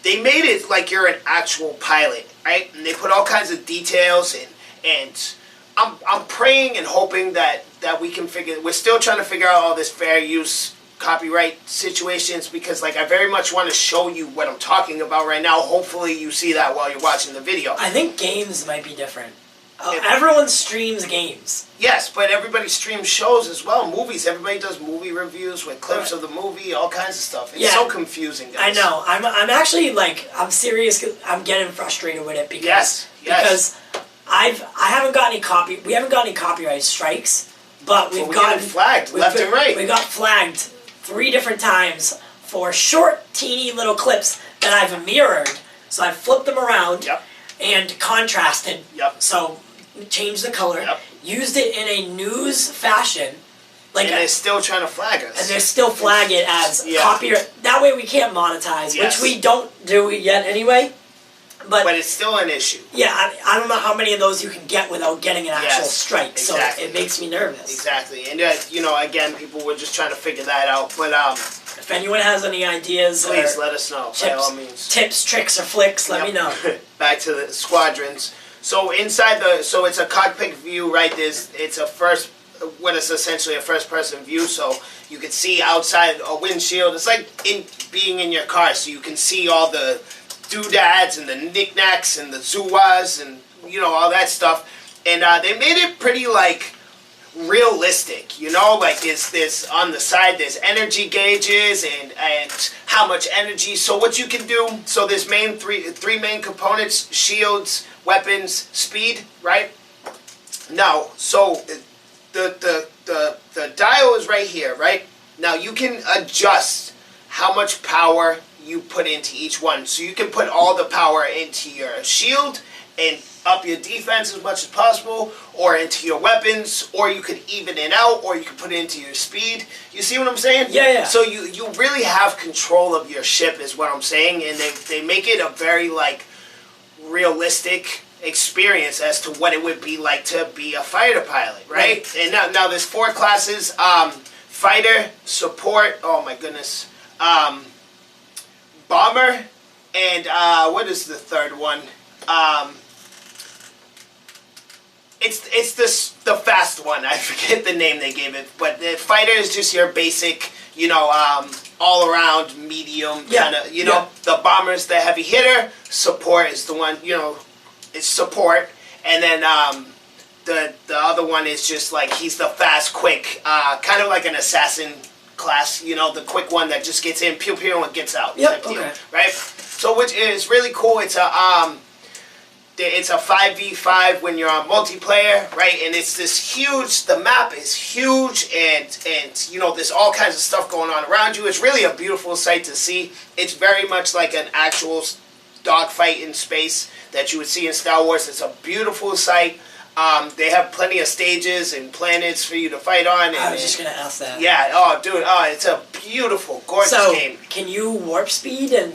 they made it like you're an actual pilot, right? And they put all kinds of details and I'm praying and hoping that we can figure. We're still trying to figure out all this fair use copyright situations because like I very much want to show you what I'm talking about right now. Hopefully you see that while you're watching the video. I think games might be different. Everyone streams games. Yes, but everybody streams shows as well. Movies. Everybody does movie reviews with clips of the movie, all kinds of stuff. It's so confusing, guys. I know. I'm actually like I'm serious. 'Cause I'm getting frustrated with it because because I haven't got any we haven't got any copyright strikes, but we've gotten flagged left and right. We got flagged 3 different times for short, teeny little clips that I've mirrored. So I flipped them around and contrasted. So changed the color, used it in a news fashion. Like, and they're still trying to flag us. And they still flag it as copyright. That way we can't monetize, which we don't do yet anyway. But it's still an issue. Yeah, I don't know how many of those you can get without getting an actual strike. Exactly. So it makes me nervous. Exactly. And, you know, again, people were just trying to figure that out. But if anyone has any ideas, please let us know, by all means. Tips, tricks, or flicks, let me know. Back to the Squadrons. So inside so it's a cockpit view, right? It's a what is essentially a first-person view, so you can see outside a windshield. It's like being in your car, so you can see all the doodads and the knickknacks and the zooas and, you know, all that stuff. And they made it pretty, like, realistic, you know? Like, there's on the side, there's energy gauges and how much energy. So what you can do, so there's three main components: shields, weapons, speed, right? Now, so the dial is right here, right? Now you can adjust how much power you put into each one. So you can put all the power into your shield and up your defense as much as possible, or into your weapons, or you could even it out, or you could put it into your speed. You see what I'm saying? Yeah. So you really have control of your ship is what I'm saying, and they make it a very, like, realistic experience as to what it would be like to be a fighter pilot, right? And now there's 4 classes: fighter, support. Oh my goodness, bomber, and what is the third one? It's the fast one. I forget the name they gave it, but the fighter is just your basic, all around medium kind of. The bomber is the heavy hitter. Support is the one, it's support, and then the other one is just like he's the fast, quick, kind of like an assassin class. The quick one that just gets in, pew pew, and gets out. Yep. Type deal, right? So which is really cool. It's a 5v5 when you're on multiplayer, right? And it's this huge, the map is huge, and there's all kinds of stuff going on around you. It's really a beautiful sight to see. It's very much like an actual dogfight in space that you would see in Star Wars. It's a beautiful sight. They have plenty of stages and planets for you to fight on. And, I was just going to ask that. Yeah, dude, it's a beautiful, gorgeous game. Can you warp speed and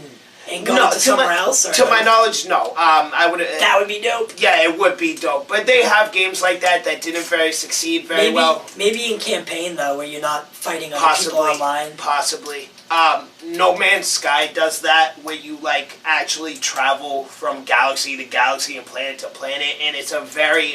go to somewhere else? Or to my knowledge, no. I would. That would be dope. Yeah, it would be dope. But they have games like that didn't succeed very well. Maybe in campaign though, where you're not fighting other people online. Possibly. No Man's Sky does that, where you actually travel from galaxy to galaxy and planet to planet, and it's a very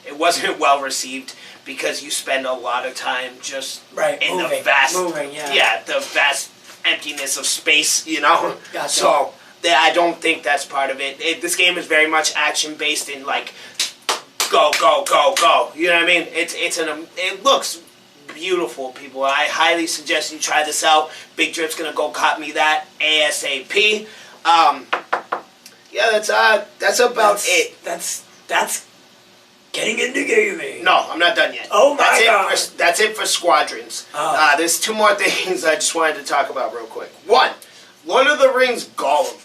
it wasn't well received because you spend a lot of time just in the vast the vast emptiness of space, Gotcha. So I don't think that's part of it. This game is very much action based in go go go go. You know what I mean? It looks beautiful, people. I highly suggest you try this out. Big Drip's gonna go cop me that ASAP. That's about it. That's getting into gaming. No, I'm not done yet. Oh my god. That's it for Squadrons. Oh. There's 2 more things I just wanted to talk about real quick. 1, Lord of the Rings Gollum.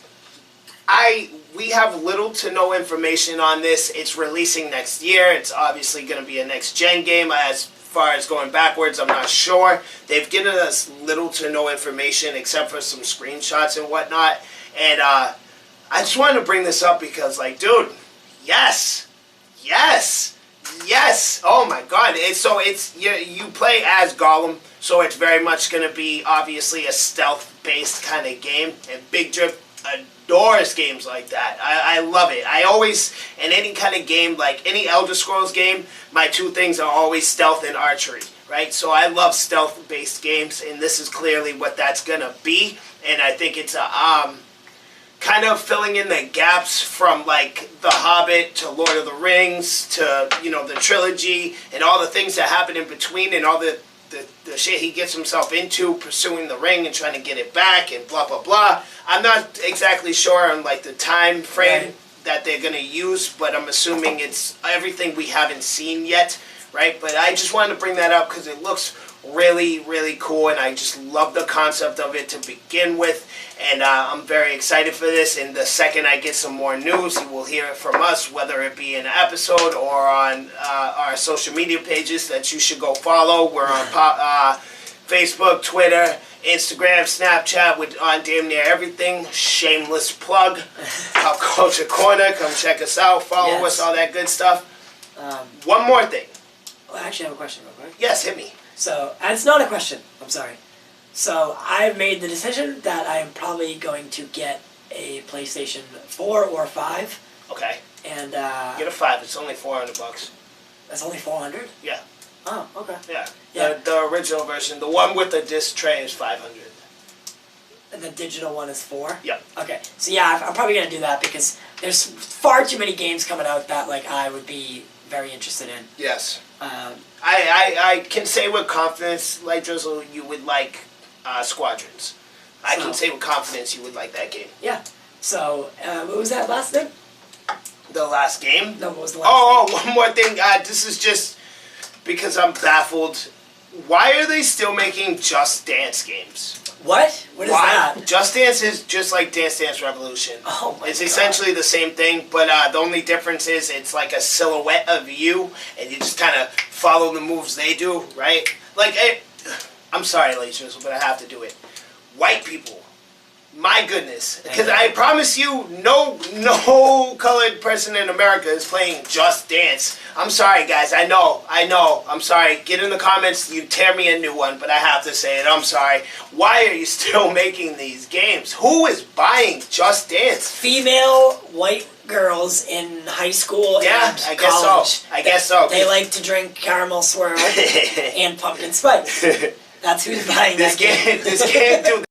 We have little to no information on this. It's releasing next year. It's obviously going to be a next-gen game. As far as going backwards, I'm not sure. They've given us little to no information except for some screenshots and whatnot. And I just wanted to bring this up because, dude, yes. Oh my god. You play as Gollum, so it's very much going to be obviously a stealth-based kind of game. And Big Drip adores games like that. I love it. I always, in any kind of game, like any Elder Scrolls game, my 2 things are always stealth and archery, right? So I love stealth-based games, and this is clearly what that's going to be. And I think it's kind of filling in the gaps from The Hobbit to Lord of the Rings to the trilogy and all the things that happen in between and all the shit he gets himself into pursuing the ring and trying to get it back and blah blah blah. I'm not exactly sure on the time frame that they're gonna use, but I'm assuming it's everything we haven't seen yet, right? But I just wanted to bring that up because it looks really, really cool, and I just love the concept of it to begin with, and I'm very excited for this. And the second I get some more news, you will hear it from us, whether it be in an episode or on our social media pages that you should go follow. We're on Facebook, Twitter, Instagram, Snapchat, on damn near everything. Shameless plug. Pop Culture Corner, come check us out, follow us, all that good stuff. One more thing. Well, I actually have a question real quick. Yes, hit me. So, and it's not a question, I'm sorry. So, I've made the decision that I am probably going to get a PlayStation 4 or 5. Okay. And, get a 5, it's only $400. That's only $400? Yeah. Oh, okay. Yeah. The original version, the one with the disc tray is $500. And the digital one is 4? Yep. Okay. So, yeah, I'm probably going to do that because there's far too many games coming out that, I would be very interested in. Yes. I can say with confidence, Light Drizzle, you would like Squadrons. I can say with confidence you would like that game. Yeah. So, what was that last thing? The last game? No, what was the last thing? One more thing. This is just because I'm baffled. Why are they still making Just Dance games? What? What is that? Just Dance is just like Dance Dance Revolution. Oh my god. It's essentially the same thing, but the only difference is it's like a silhouette of you, and you just kind of follow the moves they do, right? I'm sorry, ladies and gentlemen, but I have to do it. White people My goodness. Because I promise you, no colored person in America is playing Just Dance. I'm sorry, guys. I know. I'm sorry. Get in the comments. You tear me a new one, but I have to say it. I'm sorry. Why are you still making these games? Who is buying Just Dance? Female white girls in high school and I guess college. so. I guess so. They like to drink caramel swirl and pumpkin spice. That's who's buying this that game. This game, dude.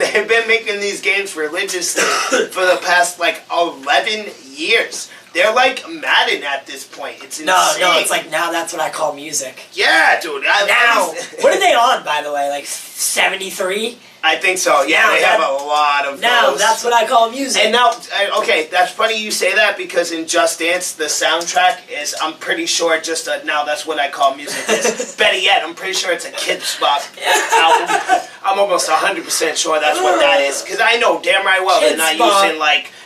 They've been making these games religiously for the past, 11 years. They're like Madden at this point. It's insane. No, it's like, now that's what I call music. Yeah, dude. What are they on, by the way? Like 73? I think so. Yeah, they have a lot of those. That's what I call music. And now, okay, that's funny you say that because in Just Dance, the soundtrack is, I'm pretty sure, just now that's what I call music is. Better yet, I'm pretty sure it's a Kids Bop album. I'm almost 100% sure that's what that is. Because I know damn right well they're not using,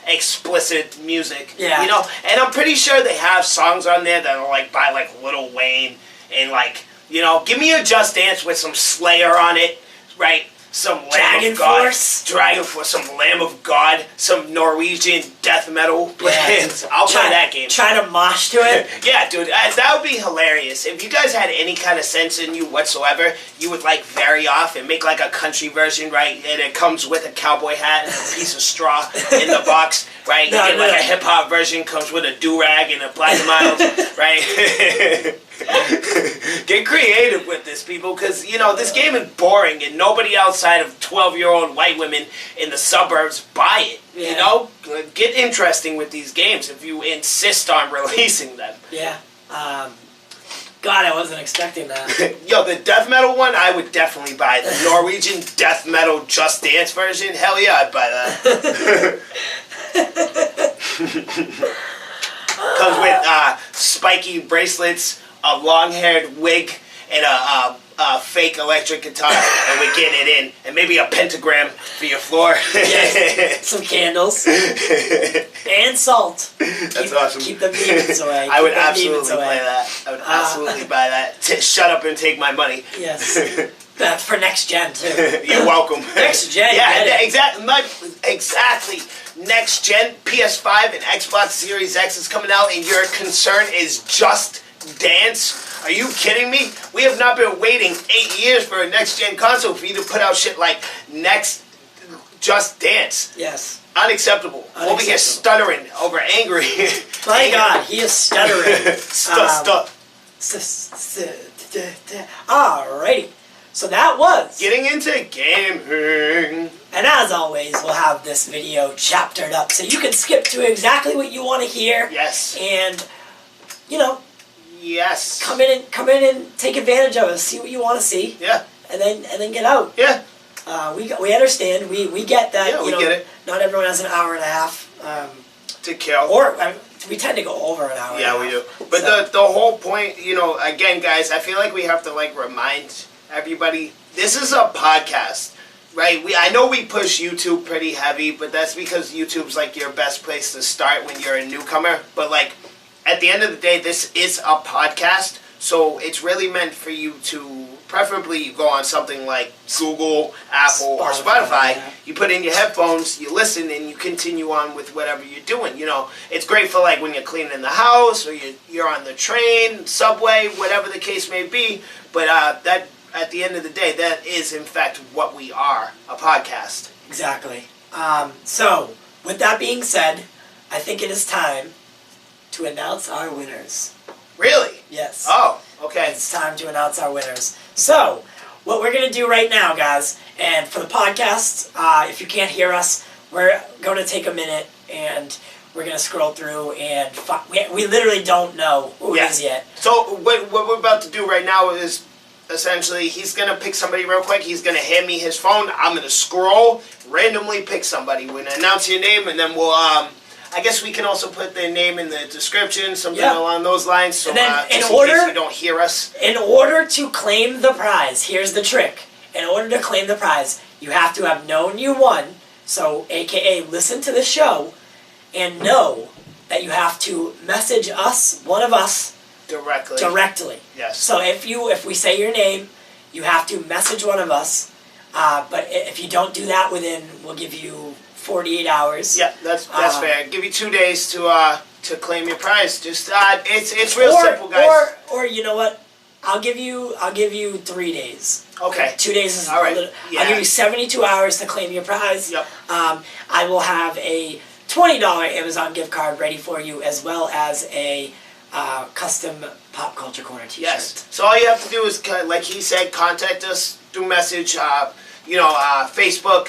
explicit music. Yeah. You know? And I'm pretty sure they have songs on there that are, by, Lil Wayne. And, give me a Just Dance with some Slayer on it, right? Some Lamb of God, Dragon Force, some Lamb of God, some Norwegian death metal bands. I'll play that game. Try to mosh to it? Yeah, dude, that would be hilarious. If you guys had any kind of sense in you whatsoever, you would vary off and make a country version, right? And it comes with a cowboy hat and a piece of straw in the box, right? You get a hip hop version, comes with a do-rag and a black mild, right? Get creative with this, people, because, this game is boring and nobody outside of 12-year-old white women in the suburbs buy it, you know? Get interesting with these games if you insist on releasing them. Yeah. God, I wasn't expecting that. Yo, the death metal one, I would definitely buy. The Norwegian death metal Just Dance version, hell yeah, I'd buy that. Comes with spiky bracelets, a long-haired wig, and a fake electric guitar, and we get it in, and maybe a pentagram for your floor. Yes, some candles, and salt. That's awesome. Keep the demons away. I would absolutely play that. I would absolutely buy that. Shut up and take my money. Yes. For next gen, too. You're welcome. Next gen. Yeah, exactly. Next gen, PS5 and Xbox Series X is coming out, and your concern is Just Dance? Are you kidding me? We have not been waiting 8 years for a next gen console for you to put out shit like next Just Dance. Yes. Unacceptable. Over here stuttering over angry. My God, he is stuttering. Alrighty. So that was getting into gaming. And as always, we'll have this video chaptered up so you can skip to exactly what you want to hear. Yes. And, yes. Come in and take advantage of it. See what you want to see. Yeah. And then get out. Yeah. We understand. We get that. Yeah, we get it. Not everyone has an hour and a half to kill. Or we tend to go over an hour. Yeah, we do. But the whole point, again, guys, I feel like we have to remind everybody, this is a podcast, right? I know we push YouTube pretty heavy, but that's because YouTube's your best place to start when you're a newcomer. But at the end of the day, this is a podcast, so it's really meant for you to preferably go on something like Google, Apple, or Spotify. Yeah. You put in your headphones, you listen, and you continue on with whatever you're doing. It's great for when you're cleaning the house, or you're on the train, subway, whatever the case may be. But that, at the end of the day, that is in fact what we are, a podcast. Exactly. So, with that being said, I think it is time to announce our winners. Really? Yes. Oh, okay. It's time to announce our winners. So, what we're going to do right now, guys, and for the podcast, if you can't hear us, we're going to take a minute and we're going to scroll through and we literally don't know who it is yet. So, what we're about to do right now is essentially, he's going to pick somebody real quick. He's going to hand me his phone. I'm going to scroll, randomly pick somebody. We're going to announce your name, and then we'll, I guess we can also put their name in the description, something along those lines, so just in case you don't hear us. In order to claim the prize, here's the trick. In order to claim the prize, you have to have known you won, so AKA listen to the show, and know that you have to message us, one of us, Directly. Yes. So if we say your name, you have to message one of us, But if you don't do that we'll give you 48 hours. Yeah, that's fair. Give you 2 days to claim your prize. Just it's real simple, guys. Or you know what? I'll give you 3 days. Okay. 2 days is all right. I'll give you 72 hours to claim your prize. Yep. I will have a $20 Amazon gift card ready for you, as well as a custom Pop Culture Corner t-shirt. Yes. So all you have to do is, like he said, contact us through message, Facebook,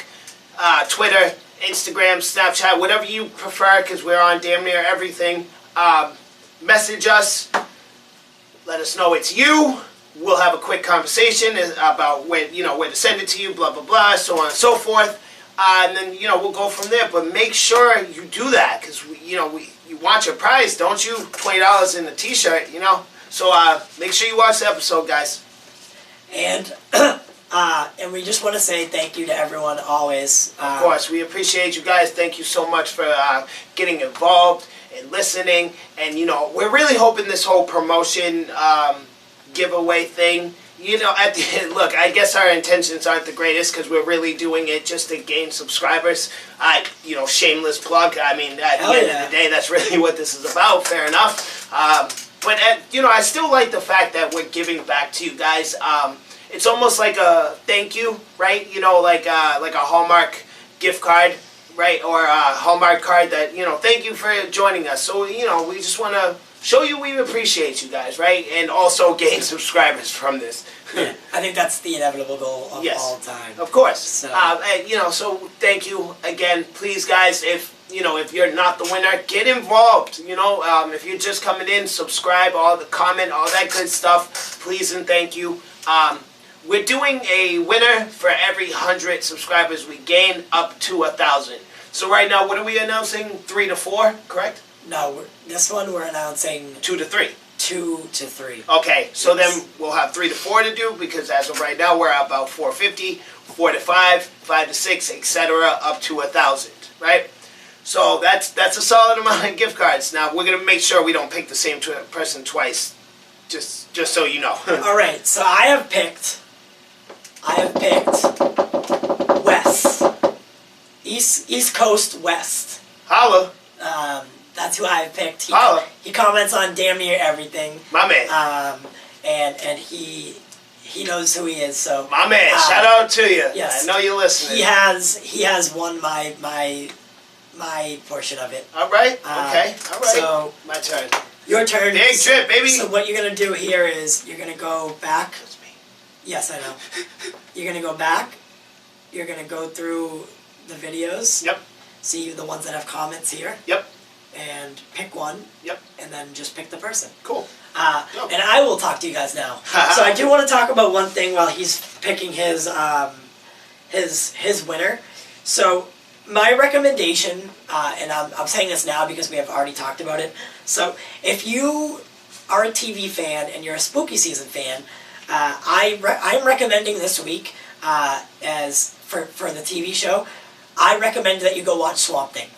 Twitter, Instagram, Snapchat, whatever you prefer, because we're on damn near everything. Message us. Let us know it's you. We'll have a quick conversation about where to send it to you, blah, blah, blah, so on and so forth. And then, we'll go from there. But make sure you do that, because, you want your prize, don't you? $20 in a t-shirt, So make sure you watch the episode, guys. And we just want to say thank you to everyone always. Of course, we appreciate you guys. Thank you so much for getting involved and listening. And, we're really hoping this whole promotion giveaway thing, at the end, look, I guess our intentions aren't the greatest because we're really doing it just to gain subscribers. Shameless plug. I mean, at the end of the day, that's really what this is about. Fair enough. But, I still like the fact that we're giving back to you guys. It's almost like a thank you, right? Like a Hallmark gift card, right? Or a Hallmark card that, thank you for joining us. So, we just want to show you we appreciate you guys, right? And also gain subscribers from this. Yeah, I think that's the inevitable goal of all time. Of course. So. So thank you again. Please, guys, if you're not the winner, get involved. If you're just coming in, subscribe, comment, all that good stuff. Please and thank you. We're doing a winner for every 100 subscribers we gain, up to 1,000. So right now, what are we announcing? 3 to 4, correct? No, this one we're announcing 2 to 3. 2 to 3. Okay, so then we'll have 3 to 4 to do, because as of right now we're at about 450, 4 to 5, 5 to 6, etc., up to 1,000, right? So that's a solid amount of gift cards. Now we're gonna make sure we don't pick the same person twice, just so you know. All right, so I have picked West, East Coast West. Holla. That's who I have picked. He comments on damn near everything. My man. And he knows who he is. So my man, shout out to you. Yes, I know you're listening. He has won my portion of it. All right. Okay. All right. So my turn. Your turn. Big trip, baby. So what you're gonna do here is you're gonna go back. That's me. Yes, I know. You're gonna go back. You're gonna go through the videos. Yep. See the ones that have comments here. Yep. And pick one. Yep. And then just pick the person. Cool. And I will talk to you guys now. So I do want to talk about one thing while he's picking his winner. So my recommendation, and I'm saying this now because we have already talked about it. So if you are a TV fan and you're a spooky season fan, I'm recommending this week as for the TV show. I recommend that you go watch Swamp Thing.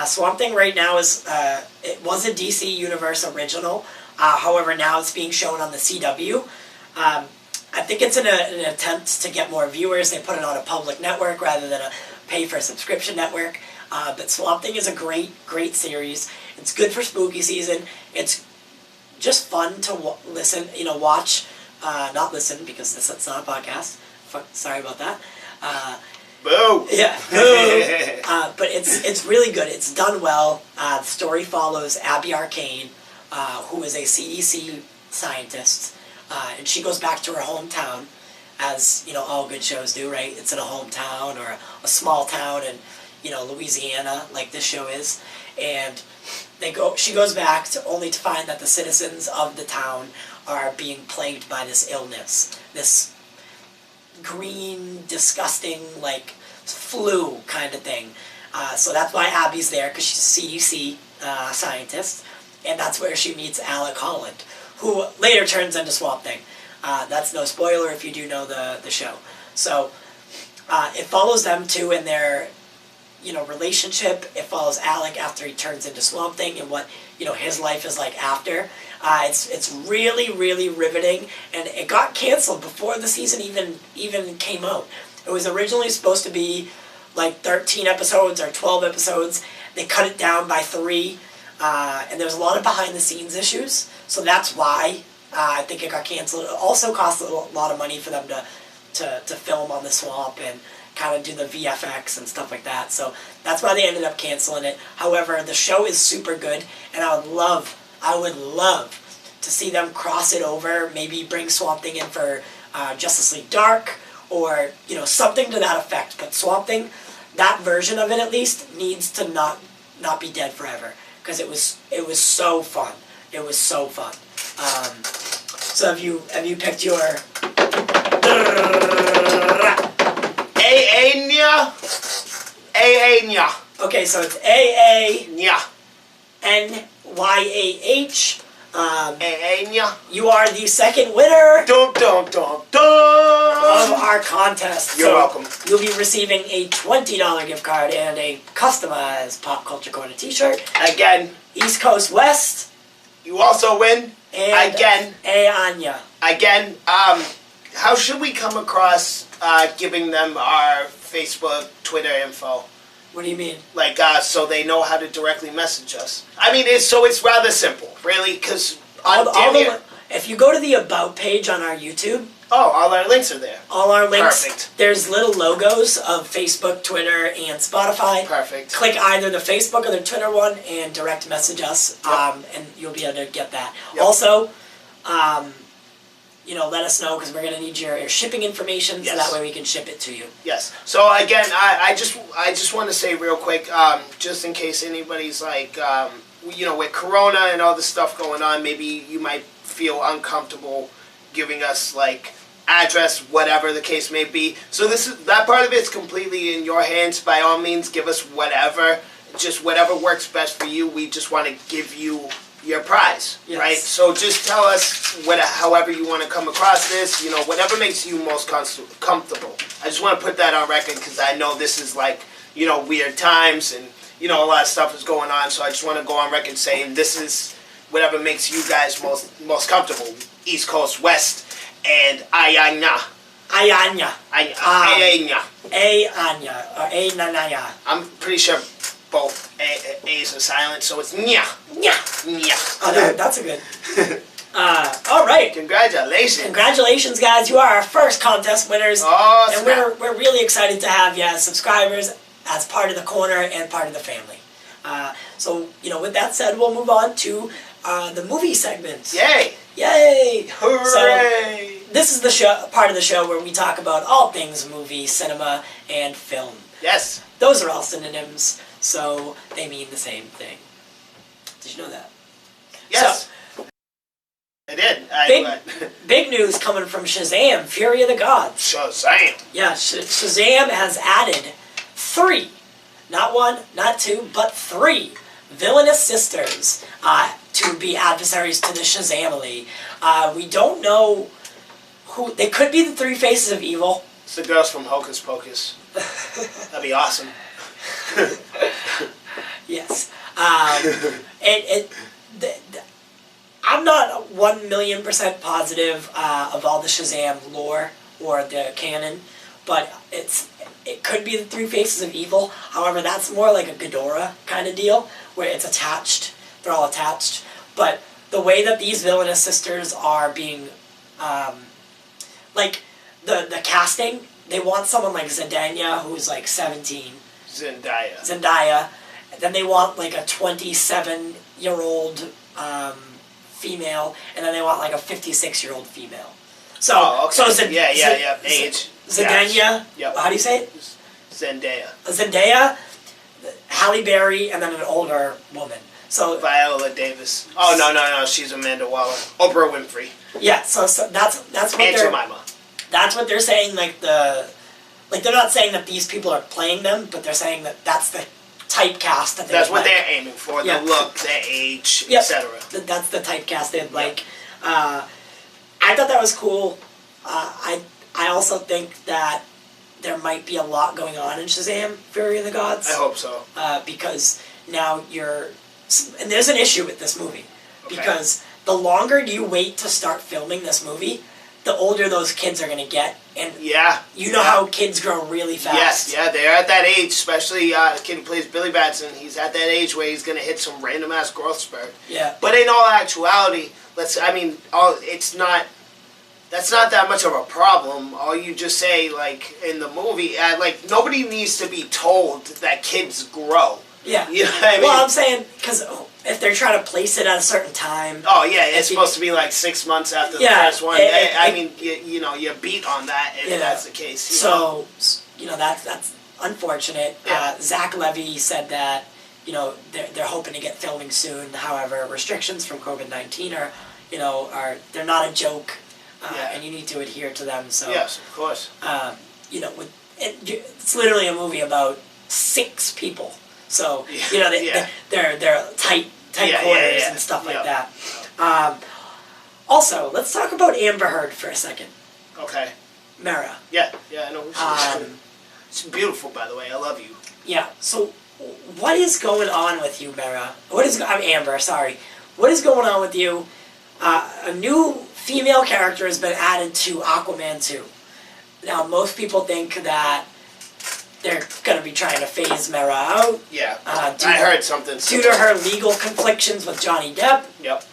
Swamp Thing right now it was a DC Universe original. However, now it's being shown on the CW. I think it's an attempt to get more viewers. They put it on a public network rather than a pay-for-subscription network. But Swamp Thing is a great series. It's good for spooky season. It's just fun to watch. Not listen, because it's not a podcast. Sorry about that. Boo! Yeah, boo! But it's really good. It's done well. The story follows Abby Arcane, who is a CDC scientist, and she goes back to her hometown, as all good shows do, right? It's in a hometown or a small town in Louisiana, like this show is, and she goes back only to find that the citizens of the town are being plagued by this illness, this green, disgusting, like flu kind of thing. So that's why Abby's there, because she's a CDC scientist, and that's where she meets Alec Holland, who later turns into Swamp Thing. That's no spoiler if you do know the show. So it follows them two in their relationship. It follows Alec after he turns into Swamp Thing and what his life is like after. It's really, really riveting, and it got canceled before the season even came out. It was originally supposed to be like 13 episodes or 12 episodes. They cut it down by 3, and there's a lot of behind-the-scenes issues, so that's why I think it got canceled. It also cost a lot of money for them to film on the swamp and kind of do the VFX and stuff like that, so that's why they ended up canceling it. However, the show is super good, and I would love to see them cross it over, maybe bring Swamp Thing in for Justice League Dark, or, you know, something to that effect. But Swamp Thing, that version of it at least, needs to not be dead forever, because it was so fun. It was so fun. So have you picked your A-A-Nya? Okay, so it's A-A-N-Y-A-H. A-A-Nya? You are the second winner Dum, dum, dum, dum. of our contest. You're welcome. You'll be receiving a $20 gift card and a customized Pop Culture Corner t-shirt. Again. East Coast West. You also win. And again. Anya. Again. How should we come across giving them our Facebook, Twitter info? What do you mean? Like, so they know how to directly message us. I mean, it's rather simple, really, because if you go to the About page on our YouTube... Oh, all our links are there. All our links. Perfect. There's little logos of Facebook, Twitter, and Spotify. Perfect. Click either the Facebook or the Twitter one and direct message us, and you'll be able to get that. Yep. Also, you know, let us know, because we're going to need your shipping information, so that way we can ship it to you. Yes. So again, I just want to say real quick, just in case anybody's like, you know, with Corona and all this stuff going on, maybe you might feel uncomfortable giving us like address, whatever the case may be. So that part of it's completely in your hands. By all means, give us whatever, just whatever works best for you. We just want to give you your prize, right? So just tell us however you want to come across this, you know, whatever makes you most comfortable. I just want to put that on record, because I know this is like, you know, weird times, and, you know, a lot of stuff is going on, so I just want to go on record saying this is whatever makes you guys most comfortable. East Coast, West, and Ayanya. Ayanya. Ayanya. Ayanya. Or Aynanaya. I'm pretty sure both A's are silent, so it's nya. Nya. Nya. Oh, that's a good. All right. Congratulations. Congratulations, guys. You are our first contest winners. Oh, and we're really excited to have you as subscribers, as part of the corner, and part of the family. So, you know, with that said, we'll move on to the movie segment. Yay. Yay. Hooray. So, this is the part of the show where we talk about all things movie, cinema, and film. Yes. Those are all synonyms, so they mean the same thing. Did you know that? Yes. So, I did. Big news coming from Shazam, Fury of the Gods. Shazam. Yeah, Shazam has added 3, not 1, not 2, but 3 villainous sisters to be adversaries to the Shazamily. We don't know who. They could be the 3 faces of evil. It's the girls from Hocus Pocus. That'd be awesome. Yes. I'm not 1,000,000% positive of all the Shazam lore or the canon, but it could be the 3 faces of evil. However, that's more like a Ghidorah kind of deal, where it's attached. They're all attached. But the way that these villainous sisters are being, like, the casting, they want someone like Zendaya, who's like 17. Zendaya. Then they want like a 27-year-old female, and then they want like a 56-year-old female. So, age. Zendaya. Yep. How do you say it? Zendaya, Halle Berry, and then an older woman. So Viola Davis. Oh no, she's Amanda Waller. Oprah Winfrey. Yeah, so that's what Aunt Jemima. That's what they're saying. They're not saying that these people are playing them, but they're saying that that's the typecast that that's what they're aiming for. The look, their age, etc. That's the typecast they'd like. I thought that was cool. I also think that there might be a lot going on in Shazam, Fury of the Gods. I hope so. Because now and there's an issue with this movie. Okay. Because the longer you wait to start filming this movie, the older those kids are going to get. And Yeah. you know how kids grow really fast. Yes, yeah, they're at that age, especially the kid who plays Billy Batson. He's at that age where he's going to hit some random-ass growth spurt. Yeah. But in all actuality, that's not that much of a problem. All you just say, like, in the movie, like, nobody needs to be told that kids grow. Yeah. You know what I mean? Well, I'm saying, because if they're trying to place it at a certain time... Oh, yeah, it's supposed to be, like, 6 months after the first one. I mean, you beat on that if that's the case. So, that's unfortunate. Yeah. Zach Levy said that, they're hoping to get filming soon. However, restrictions from COVID-19 they're not a joke. And you need to adhere to them. So yes, of course. It's literally a movie about 6 people. So they're tight quarters and stuff like that. Also, let's talk about Amber Heard for a second. Okay. Mara. Yeah, I know. She's beautiful, by the way. I love you. Yeah. So, what is going on with you, Mara? I'm Amber. Sorry. What is going on with you? A new female character has been added to Aquaman 2. Now, most people think that they're going to be trying to phase Mera out. Yeah, I heard something. Due to her legal conflictions with Johnny Depp. Yep.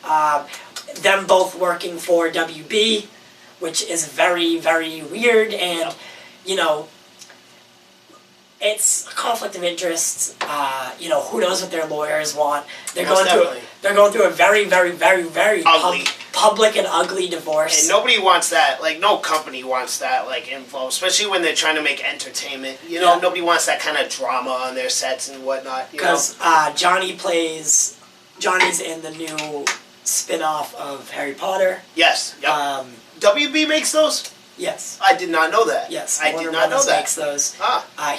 Them both working for WB, which is very, very weird. And, it's a conflict of interest. Who knows what their lawyers want? They're going through a very, very, very, very public and ugly divorce. And nobody wants that. Like, no company wants that, like, info, especially when they're trying to make entertainment. Nobody wants that kind of drama on their sets and whatnot. Because Johnny's in the new spin-off of Harry Potter. Yes. Yep. WB makes those? Yes. I did not know that. Yes. I did not know that. Makes those.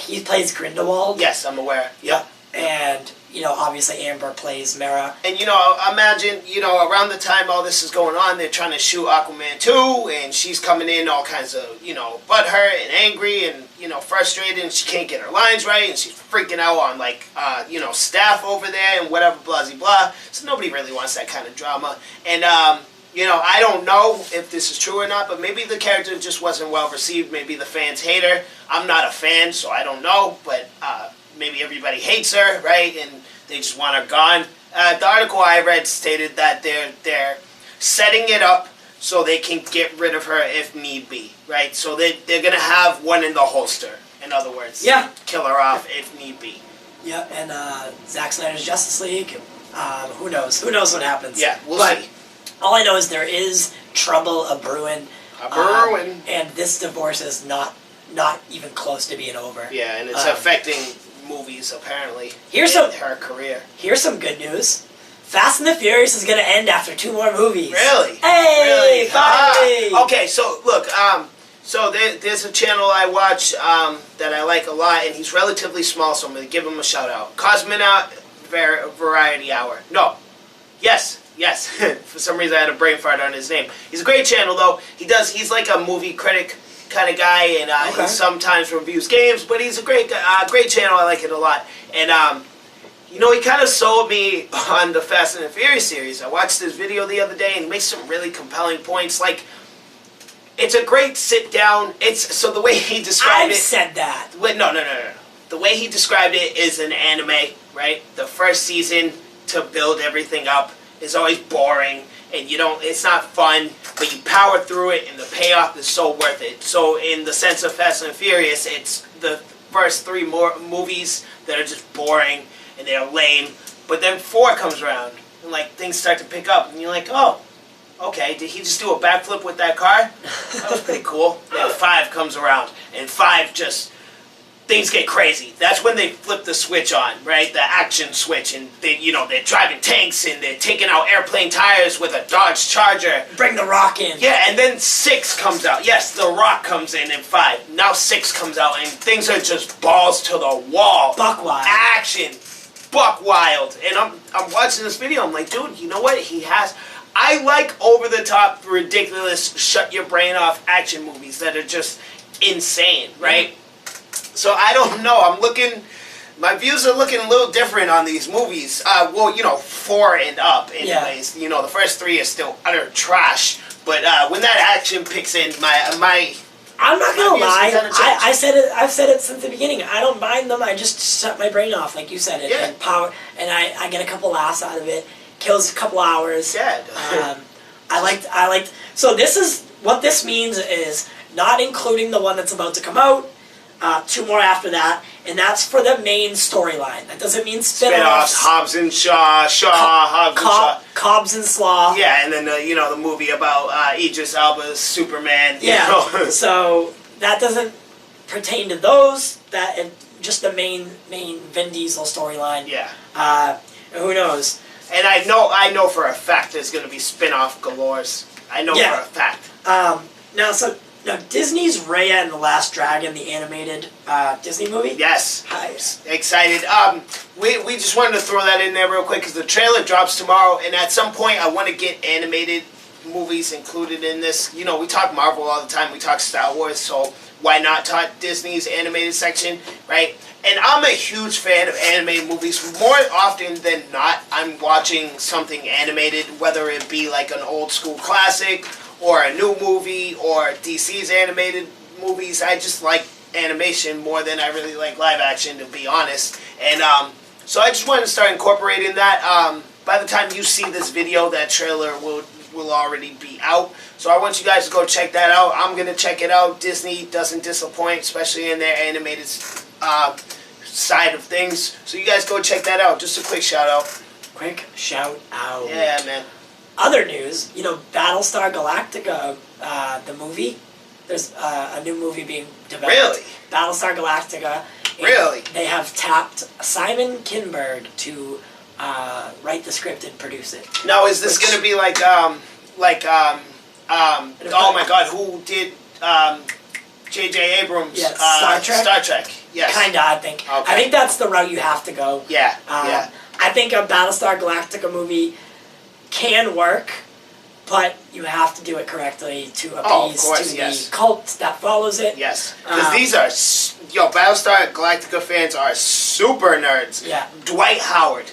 He plays Grindelwald. Yes, I'm aware. Yep. And, obviously Amber plays Mera. And, imagine, around the time all this is going on, they're trying to shoot Aquaman 2, and she's coming in all kinds of, butthurt and angry and, frustrated, and she can't get her lines right, and she's freaking out on, like, staff over there and whatever, blah, blah, blah. So nobody really wants that kind of drama. And, I don't know if this is true or not, but maybe the character just wasn't well received. Maybe the fans hate her. I'm not a fan, so I don't know, but maybe everybody hates her, right? And they just want her gone. The article I read stated that they're setting it up so they can get rid of her if need be, right? So they're going to have one in the holster, in other words. Yeah. Kill her off if need be. Yeah, and Zack Snyder's Justice League, who knows? Who knows what happens? Yeah, we'll see. All I know is there is trouble a-brewing. A-brewing. And this divorce is not even close to being over. Yeah, and it's affecting movies, apparently, her career. Here's some good news. Fast and the Furious is going to end after 2 more movies. Really? Hey, finally! Okay, so, look, there's a channel I watch that I like a lot, and he's relatively small, so I'm going to give him a shout-out. Cosmina Variety Hour. No. Yes. For some reason I had a brain fart on his name. He's a great channel, though. He's like a movie critic kind of guy, and he sometimes reviews games, but he's a great channel. I like it a lot. And, he kind of sold me on the Fast and the Furious series. I watched this video the other day, and he makes some really compelling points. Like, it's a great sit-down. So the way he described I've said that. Wait, no. The way he described it is an anime, right? The first season to build everything up is always boring, and it's not fun, but you power through it, and the payoff is so worth it. So in the sense of Fast and Furious, it's the first 3 more movies that are just boring, and they're lame, but then 4 comes around, and, like, things start to pick up, and you're like, oh, okay, did he just do a backflip with that car? That was pretty cool. Then 5 comes around, and 5 just... things get crazy. That's when they flip the switch on, right? The action switch, and they're driving tanks, and they're taking out airplane tires with a Dodge Charger. Bring The Rock in. Yeah, and then 6 comes out. Yes, The Rock comes in 5. Now 6 comes out, and things are just balls to the wall. Buck wild. Action. Buck wild. And I'm watching this video, I'm like, dude, you know what? I like over-the-top, ridiculous, shut-your-brain-off action movies that are just insane, right? So I don't know. My views are looking a little different on these movies. 4 and up, anyways. Yeah. The first 3 are still utter trash. But when that action picks in, my I'm not gonna lie. kind of change. I've said it since the beginning. I don't mind them. I just shut my brain off, like you said it, Yeah. and power. And I get a couple laughs out of it. Kills a couple hours. Yeah. I liked. So this is what this means is not including the one that's about to come out. 2 more after that, and that's for the main storyline. That doesn't mean Spin-offs, spin-offs. Hobbs and Shaw, Hobbs and Shaw. Cobbs and Slaw. Yeah, and then the movie about Idris Elba's Superman. you Yeah. know. So that doesn't pertain to those. That and just the main Vin Diesel storyline. Yeah. Who knows? And I know for a fact there's going to be spin-off galores. I know Yeah. for a fact. Now Disney's Raya and the Last Dragon, the animated Disney movie. Yes. Hi. Excited. We just wanted to throw that in there real quick because the trailer drops tomorrow, and at some point I want to get animated movies included in this. You know, we talk Marvel all the time. We talk Star Wars, so why not talk Disney's animated section, right? And I'm a huge fan of animated movies. More often than not, I'm watching something animated, whether it be like an old school classic or a new movie or DC's animated movies. I just like animation more than I really like live action, to be honest. And so I just wanted to start incorporating that. By the time you see this video, that trailer will already be out. So I want you guys to go check that out. I'm going to check it out. Disney doesn't disappoint, especially in their animated side of things. So you guys go check that out. Just a quick shout out. Quick shout out. Yeah, man. Other news, Battlestar Galactica, the movie. There's a new movie being developed. Really? Battlestar Galactica. Really? They have tapped Simon Kinberg to write the script and produce it. Now, is this going to be oh my God, who did J.J. Abrams? Yeah, Star Trek? Star Trek, yes. Kinda, I think. Okay. I think that's the route you have to go. Yeah, yeah. I think a Battlestar Galactica movie can work, but you have to do it correctly to appease the cult that follows it. Yes, because these are, Battlestar Galactica fans are super nerds. Yeah. Dwight Howard.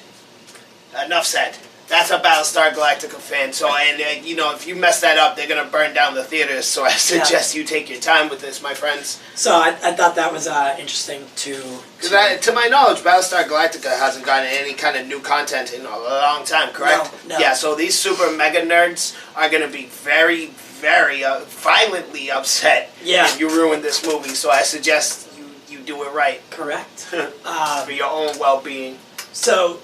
Enough said. That's a Battlestar Galactica fan. So, and if you mess that up, they're gonna burn down the theaters. So I suggest you take your time with this, my friends. So I thought that was interesting to. Because to my knowledge, Battlestar Galactica hasn't gotten any kind of new content in a long time. Correct? No. Yeah. So these super mega nerds are gonna be very, very violently upset if you ruin this movie. So I suggest you do it right. Correct. For your own well-being. So.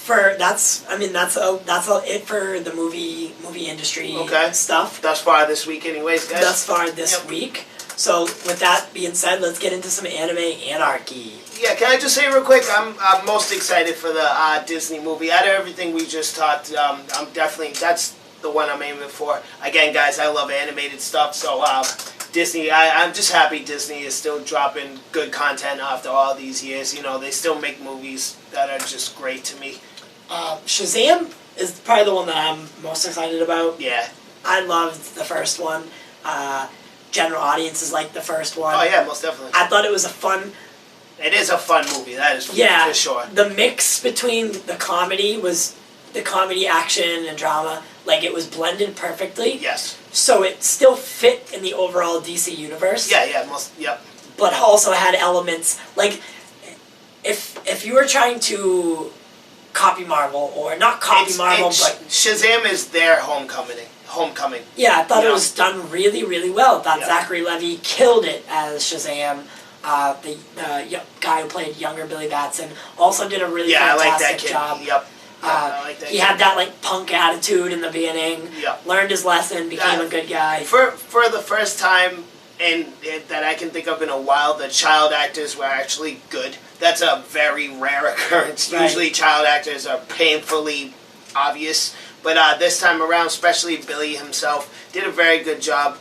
That's it for the movie industry stuff. Thus far this week, anyways, guys. Thus far this week. So with that being said, let's get into some anime anarchy. Yeah, can I just say real quick? I'm most excited for the Disney movie. Out of everything we just talked, that's the one I'm aiming for. Again, guys, I love animated stuff, so Disney. I'm just happy Disney is still dropping good content after all these years. They still make movies that are just great to me. Shazam is probably the one that I'm most excited about. Yeah. I loved the first one. General audiences like the first one. Oh yeah, most definitely. I thought it was a fun. It is a fun movie. That is for sure. The mix between the comedy, action, and drama. Like, it was blended perfectly. Yes. So it still fit in the overall DC universe. Yeah. Yep. But also had elements like if you were trying to copy Marvel, or not copy Marvel, but Shazam is their homecoming. Yeah, I thought it was done really, really well. I thought Zachary Levi killed it as Shazam. The guy who played younger Billy Batson also did a really fantastic job. Yep. I like that he had that punk attitude in the beginning. Yep. Learned his lesson, became a good guy. For the first time that I can think of in a while, the child actors were actually good. That's a very rare occurrence. Right. Usually child actors are painfully obvious. But this time around, especially Billy himself, did a very good job.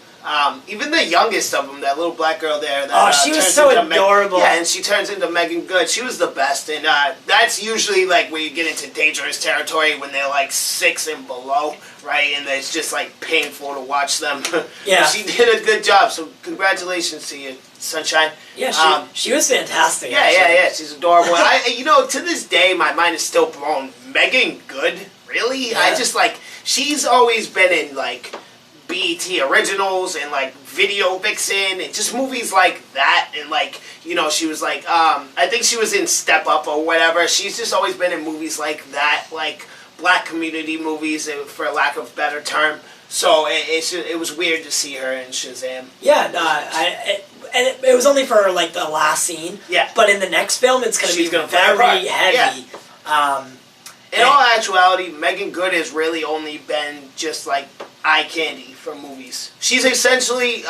Even the youngest of them, that little black girl there. She was so adorable. And she turns into Megan Good. She was the best. And that's usually where you get into dangerous territory when they're 6 and below, right? And it's just painful to watch them. Yeah. She did a good job. So congratulations to you, Sunshine. Yeah, she was fantastic. Yeah. She's adorable. To this day, my mind is still blown. Megan Good, really? Yeah. I just she's always been in BET Originals and like Video Vixen and just movies like that. And like, you know, she was like, I think she was in Step Up or whatever. She's just always been in movies like that, like black community movies, for lack of a better term. So it was weird to see her in Shazam. Yeah, no, it was only for like the last scene. Yeah. But in the next film, it's going to be very heavy. Yeah. In all actuality, Megan Good has really only been just like eye candy for movies. She's essentially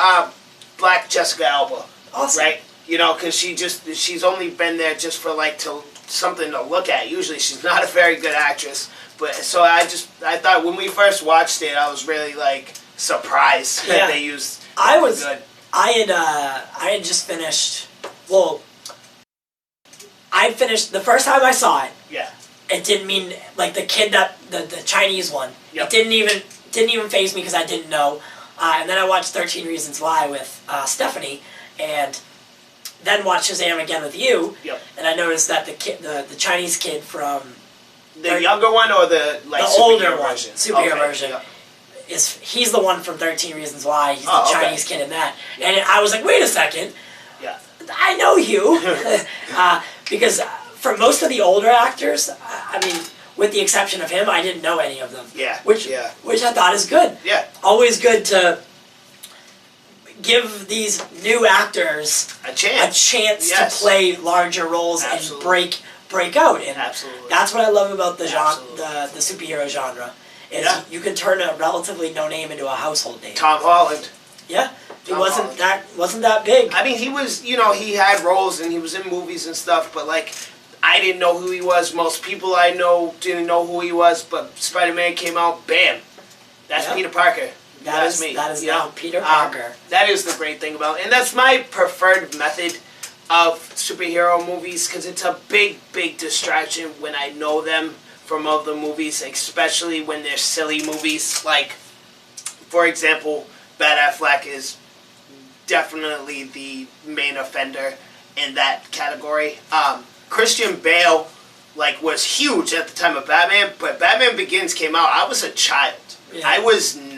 Black Jessica Alba. Awesome. Right? You know, because she's only been there just for like something to look at. Usually she's not a very good actress. But so I thought when we first watched it, I was really like surprised that they used. I had just finished. Well, I finished the first time I saw it. Yeah. It didn't mean like the kid the Chinese one. Yep. It didn't even faze me because I didn't know. And then I watched 13 Reasons Why with Stephanie, and then watched Shazam again with you. Yep. And I noticed that the Chinese kid from the younger one or the older one, version? superhero version. Yep. He's the one from 13 Reasons Why. He's the Chinese kid in that. And I was like, wait a second. Yeah. I know you. Because for most of the older actors, I mean, with the exception of him, I didn't know any of them. Yeah. Which I thought is good. Yeah. Always good to give these new actors a chance to play larger roles and break out. And absolutely. That's what I love about the superhero genre. Is you can turn a relatively no name into a household name. Tom Holland. Yeah. He wasn't that big. I mean, he was, you know, he had roles and he was in movies and stuff, but like, I didn't know who he was. Most people I know didn't know who he was, but Spider-Man came out, bam. That's Peter Parker. That's me. That is now Peter Parker. That is the great thing about it. And that's my preferred method of superhero movies, because it's a big, big distraction when I know them from other movies, especially when they're silly movies. Like, for example, Ben Affleck is definitely the main offender in that category. Christian Bale, like, was huge at the time of Batman, but Batman Begins came out. I was a child. Yeah. I was 9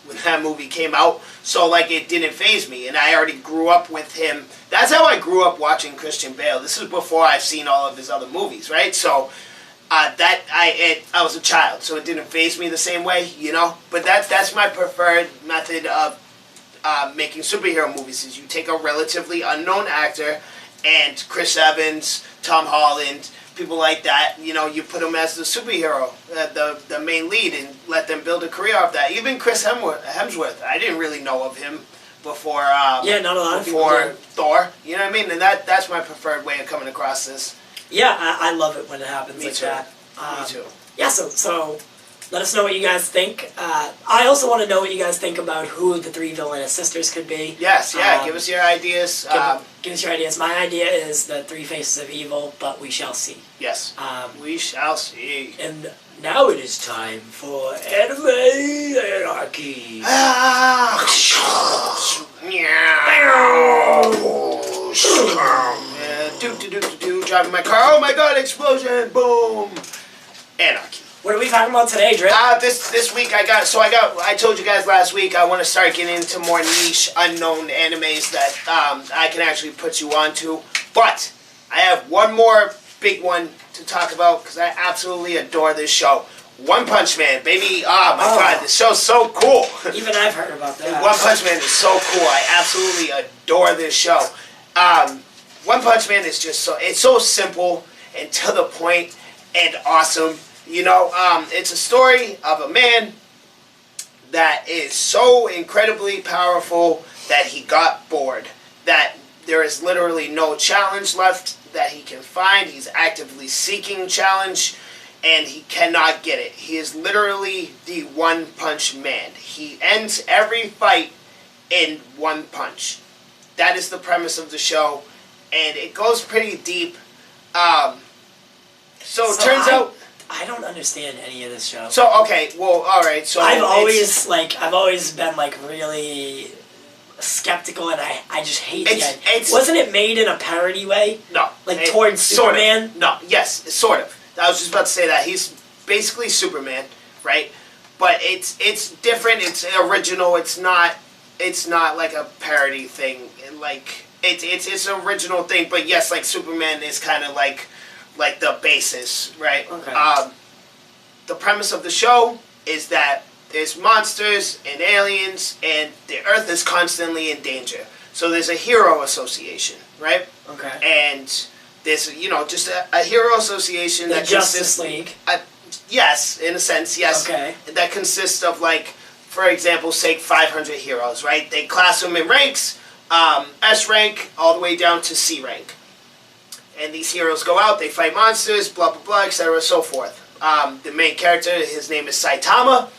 when that movie came out, so, like, it didn't faze me, and I already grew up with him. That's how I grew up watching Christian Bale. This is before I've seen all of his other movies, right? So, I was a child, so it didn't faze me the same way, you know? But that's my preferred method of making superhero movies, is you take a relatively unknown actor, and Chris Evans, Tom Holland, people like that, you know, you put them as the superhero, the main lead, and let them build a career off that. Even Chris Hemsworth, I didn't really know of him before. Not a lot of people did. Thor, you know what I mean? And that's my preferred way of coming across this. Yeah, I love it when it happens like that. Me too. Yeah, so let us know what you guys think. I also want to know what you guys think about who the 3 villainous sisters could be. Yes, give us your ideas. Give us your ideas. My idea is the 3 faces of evil, but we shall see. Yes, we shall see. And now it is time for Anime Anarchy. Driving my car. Oh my god, explosion! Boom! Anarchy. What are we talking about today, Drip? This week I told you guys last week I want to start getting into more niche, unknown animes that I can actually put you onto. But I have one more big one to talk about because I absolutely adore this show. One Punch Man, baby. Oh my god, this show's so cool. Even I've heard about that. One Punch Man is so cool. I absolutely adore this show. One Punch Man is just it's so simple and to the point and awesome. You know, it's a story of a man that is so incredibly powerful that he got bored. That there is literally no challenge left that he can find. He's actively seeking challenge, and he cannot get it. He is literally the One Punch Man. He ends every fight in one punch. That is the premise of the show, and it goes pretty deep. So it turns out I don't understand any of this show. So okay, well, all right. So I've always been like really skeptical, and I just hate it. Wasn't it made in a parody way? No, like towards Superman. No, yes, sort of. I was just about to say that he's basically Superman, right? but it's different. It's original. It's not like a parody thing. Like it's an original thing. But yes, like Superman is kind of like the basis, right? Okay. The premise of the show is that there's monsters and aliens, and the Earth is constantly in danger. So there's a hero association, right? Okay. And there's just a hero association The that Justice League. Yes, in a sense, yes. Okay. That consists of, like, for example, say 500 heroes, right? They class them in ranks, S rank all the way down to C rank. And these heroes go out, they fight monsters, blah, blah, blah, etc., so forth. The main character, his name is Saitama.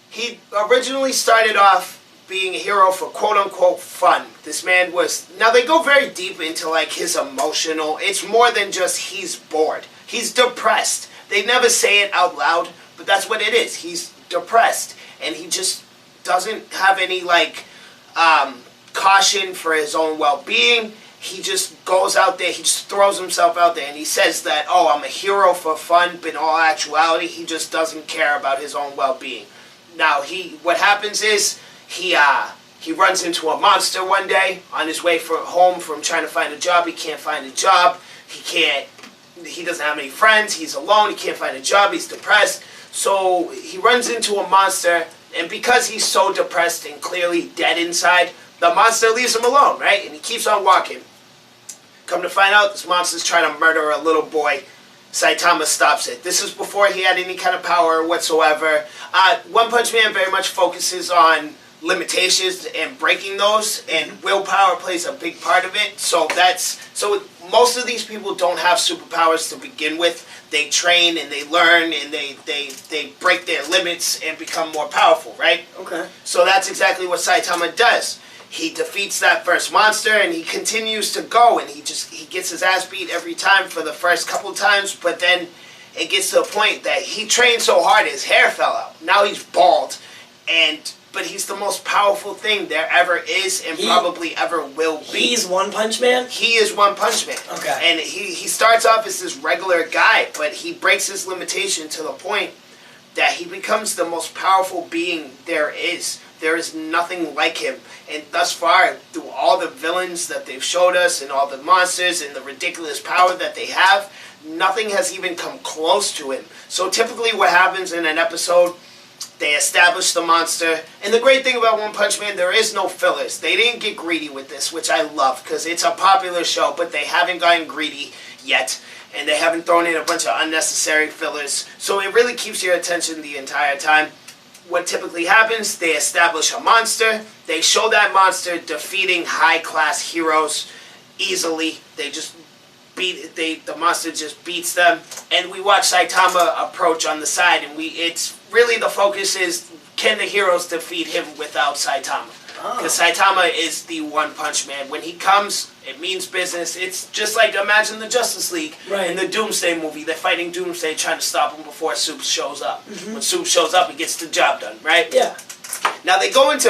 He originally started off being a hero for quote-unquote fun. This man was... Now, they go very deep into, like, his emotional... It's more than just he's bored. He's depressed. They never say it out loud, but that's what it is. He's depressed, and he just doesn't have any, like, caution for his own well-being. He just goes out there, he just throws himself out there, and he says that, oh, I'm a hero for fun, but in all actuality, he just doesn't care about his own well-being. Now, what happens is, he runs into a monster one day on his way home from trying to find a job. He can't find a job. He doesn't have any friends. He's alone. He can't find a job. He's depressed. So he runs into a monster, and because he's so depressed and clearly dead inside, the monster leaves him alone, right? And he keeps on walking. Come to find out, this monster's trying to murder a little boy. Saitama stops it. This is before he had any kind of power whatsoever. One Punch Man very much focuses on limitations and breaking those, and willpower plays a big part of it. So most of these people don't have superpowers to begin with. They train and they learn and they break their limits and become more powerful, right? Okay. So that's exactly what Saitama does. He defeats that first monster and he continues to go, and he gets his ass beat every time for the first couple times, but then it gets to a point that he trained so hard his hair fell out. Now he's bald, but he's the most powerful thing there ever is and probably ever will be. He's One Punch Man? He is One Punch Man. Okay. And he starts off as this regular guy, but he breaks his limitation to the point that he becomes the most powerful being there is. There is nothing like him. And thus far, through all the villains that they've showed us and all the monsters and the ridiculous power that they have, nothing has even come close to him. So typically what happens in an episode, they establish the monster. And the great thing about One Punch Man, there is no fillers. They didn't get greedy with this, which I love, because it's a popular show, but they haven't gotten greedy yet. And they haven't thrown in a bunch of unnecessary fillers. So it really keeps your attention the entire time. What typically happens, they establish a monster. They show that monster defeating high-class heroes easily. The monster just beats them. And we watch Saitama approach on the side, and it's really the focus is, can the heroes defeat him without Saitama? Because Saitama is the One Punch Man. When he comes, it means business. It's just like, imagine the Justice League in the Doomsday movie. They're fighting Doomsday, trying to stop him before Soup shows up. When Soup shows up, he gets the job done, right? Yeah. Now, they go into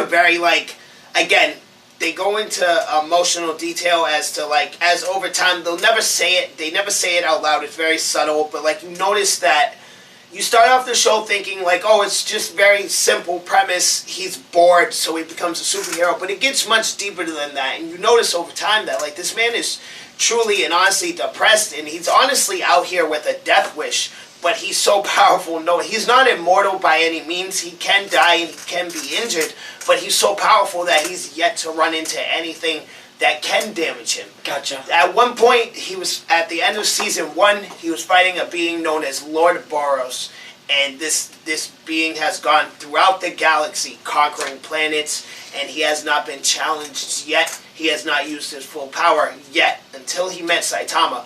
they go into emotional detail as over time, they'll never say it. They never say it out loud. It's very subtle, but, you notice that you start off the show thinking, it's just very simple premise. He's bored, so he becomes a superhero. But it gets much deeper than that. And you notice over time that, this man is truly and honestly depressed. And he's honestly out here with a death wish. But he's so powerful. No, he's not immortal by any means. He can die and he can be injured. But he's so powerful that he's yet to run into anything that can damage him. Gotcha. At one point, at the end of season 1, he was fighting a being known as Lord Boros, and this being has gone throughout the galaxy, conquering planets, and he has not been challenged yet. He has not used his full power yet, until he met Saitama.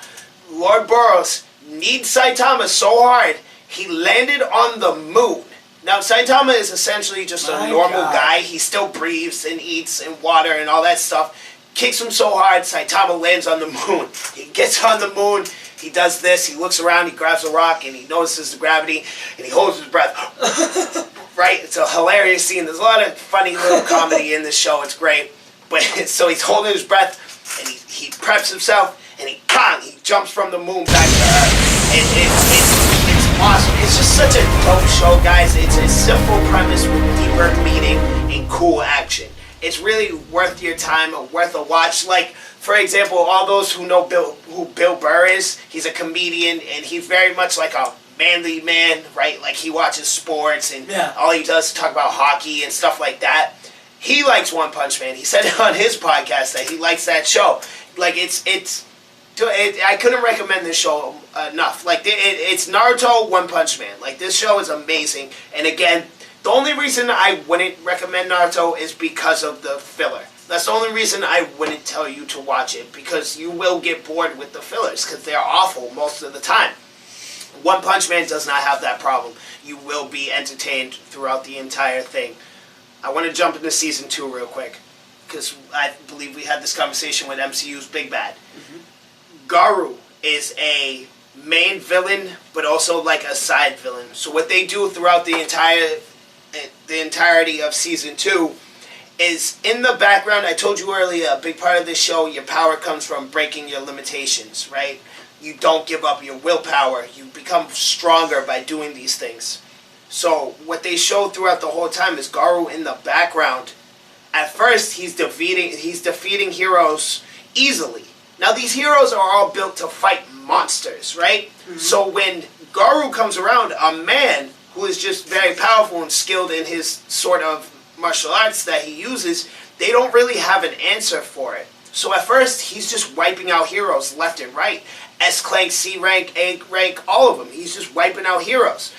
Lord Boros needs Saitama so hard, he landed on the moon. Now, Saitama is essentially just a normal guy. He still breathes and eats and water and all that stuff. Kicks him so hard, Saitama lands on the moon. He gets on the moon, he does this, he looks around, he grabs a rock, and he notices the gravity, and he holds his breath. Right? It's a hilarious scene. There's a lot of funny little comedy in this show. It's great. But so he's holding his breath, and he preps himself, and he jumps from the moon back to Earth. It's awesome. It's just such a dope show, guys. It's a simple premise with deeper meaning and cool action. It's really worth your time, worth a watch. Like, for example, all those who know who Bill Burr is, he's a comedian, and he's very much like a manly man, right? Like, he watches sports, and all he does is talk about hockey and stuff like that. He likes One Punch Man. He said on his podcast that he likes that show. Like, I couldn't recommend this show enough. Like, it's Naruto, One Punch Man. Like, this show is amazing. And again, the only reason I wouldn't recommend Naruto is because of the filler. That's the only reason I wouldn't tell you to watch it, because you will get bored with the fillers, because they're awful most of the time. One Punch Man does not have that problem. You will be entertained throughout the entire thing. I want to jump into Season 2 real quick, because I believe we had this conversation with MCU's Big Bad. Gariu is a main villain, but also like a side villain. So what they do throughout the entirety of Season 2 is, in the background, I told you earlier, a big part of this show, your power comes from breaking your limitations, right? You don't give up your willpower. You become stronger by doing these things. So what they show throughout the whole time is Gariu in the background. At first, he's defeating heroes easily. Now, these heroes are all built to fight monsters, right? So when Gariu comes around, a man who is just very powerful and skilled in his sort of martial arts that he uses, they don't really have an answer for it. So at first, he's just wiping out heroes left and right. S-Clank, C-Rank, A-Rank, all of them. He's just wiping out heroes.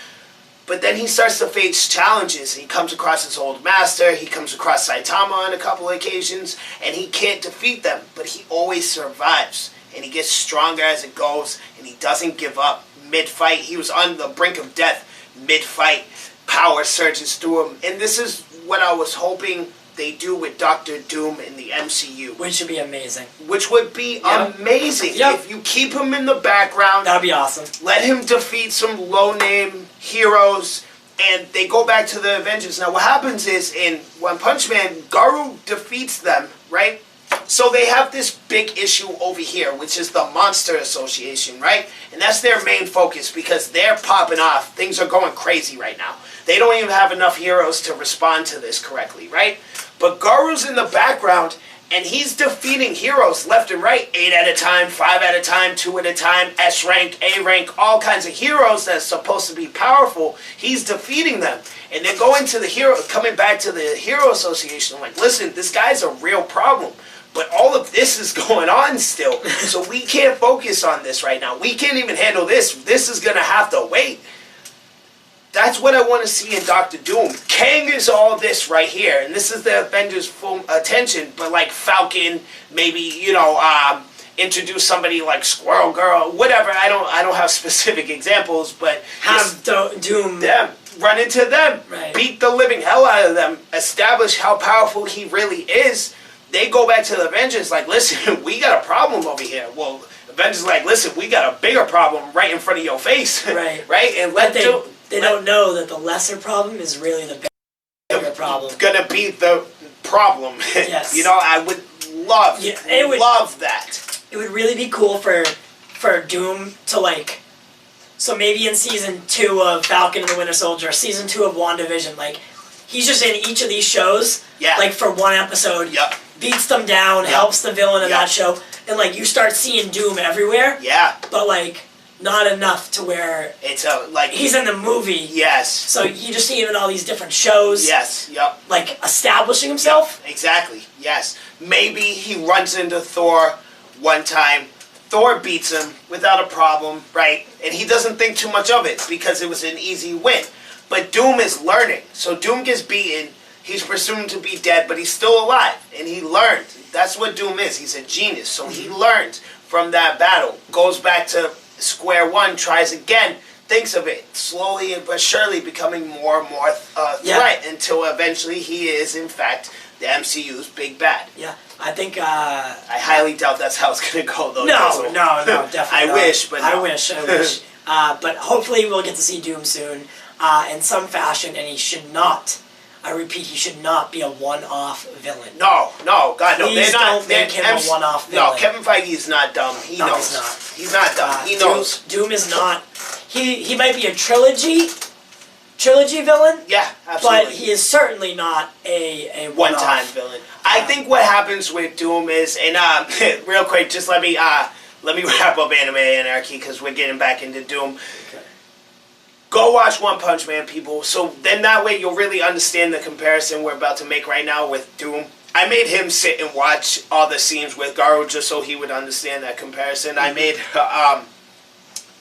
But then he starts to face challenges. He comes across his old master. He comes across Saitama on a couple of occasions. And he can't defeat them. But he always survives. And he gets stronger as it goes. And he doesn't give up. Mid-fight, he was on the brink of death. Mid-fight, power surges through him. And this is what I was hoping they do with Dr.Doom in the MCU. Which would be amazing. Which would be amazing. If you keep him in the background. That would be awesome. Let him defeat some low-name heroes, and they go back to the Avengers. Now, what happens is, in One Punch Man, Gariu defeats them, right? So they have this big issue over here, which is the Monster Association, right? And that's their main focus, because they're popping off. Things are going crazy right now. They don't even have enough heroes to respond to this correctly, right? But Garu's in the background, and he's defeating heroes left and right, 8 at a time, 5 at a time, 2 at a time, S rank, A rank, all kinds of heroes that's supposed to be powerful. He's defeating them. And they're coming back to the Hero Association. I'm like, listen, this guy's a real problem. But all of this is going on still. So we can't focus on this right now. We can't even handle this. This is going to have to wait. That's what I want to see in Dr. Doom. Kang is all this right here, and this is the Avengers' full attention. But like Falcon, maybe introduce somebody like Squirrel Girl, whatever. I don't have specific examples, but have Doom run into them, beat the living hell out of them, establish how powerful he really is. They go back to the Avengers like, listen, we got a problem over here. Well, Avengers like, listen, we got a bigger problem right in front of your face, right? And They don't know that the lesser problem is really the bigger problem. Gonna be the problem. Yes. I would love that. It would really be cool for Doom to so maybe in Season 2 of Falcon and the Winter Soldier, Season 2 of WandaVision, he's just in each of these shows, for one episode, beats them down, helps the villain in that show, and you start seeing Doom everywhere. Yeah. But not enough to where it's he's in the movie. Yes. So you just see him in all these different shows. Yes. Yep. Establishing himself. Yep. Exactly. Yes. Maybe he runs into Thor one time. Thor beats him without a problem, right? And he doesn't think too much of it because it was an easy win. But Doom is learning. So Doom gets beaten. He's presumed to be dead, but he's still alive. And he learned. That's what Doom is. He's a genius. So he learned from that battle. Goes back to square one, tries again, thinks of it, slowly but surely becoming more and more threat until eventually he is, in fact, the MCU's big bad. Yeah, I think... I highly doubt that's how it's going to go, though. No, definitely I not. wish, but no. I wish. But hopefully we'll get to see Doom soon in some fashion, and he should not... I repeat, he should not be a one-off villain. No, God, no. Please don't make him a one-off villain. No, Kevin Feige is not dumb. He knows. He's not. He's not dumb. He knows. Doom is not... he might be a trilogy villain. Yeah, absolutely. But he is certainly not a one-time villain. I think what happens with Doom is, and real quick, just let me wrap up Anime Anarchy because we're getting back into Doom. Okay. Go watch One Punch Man, people. So then that way you'll really understand the comparison we're about to make right now with Doom. I made him sit and watch all the scenes with Gariu just so he would understand that comparison. I made,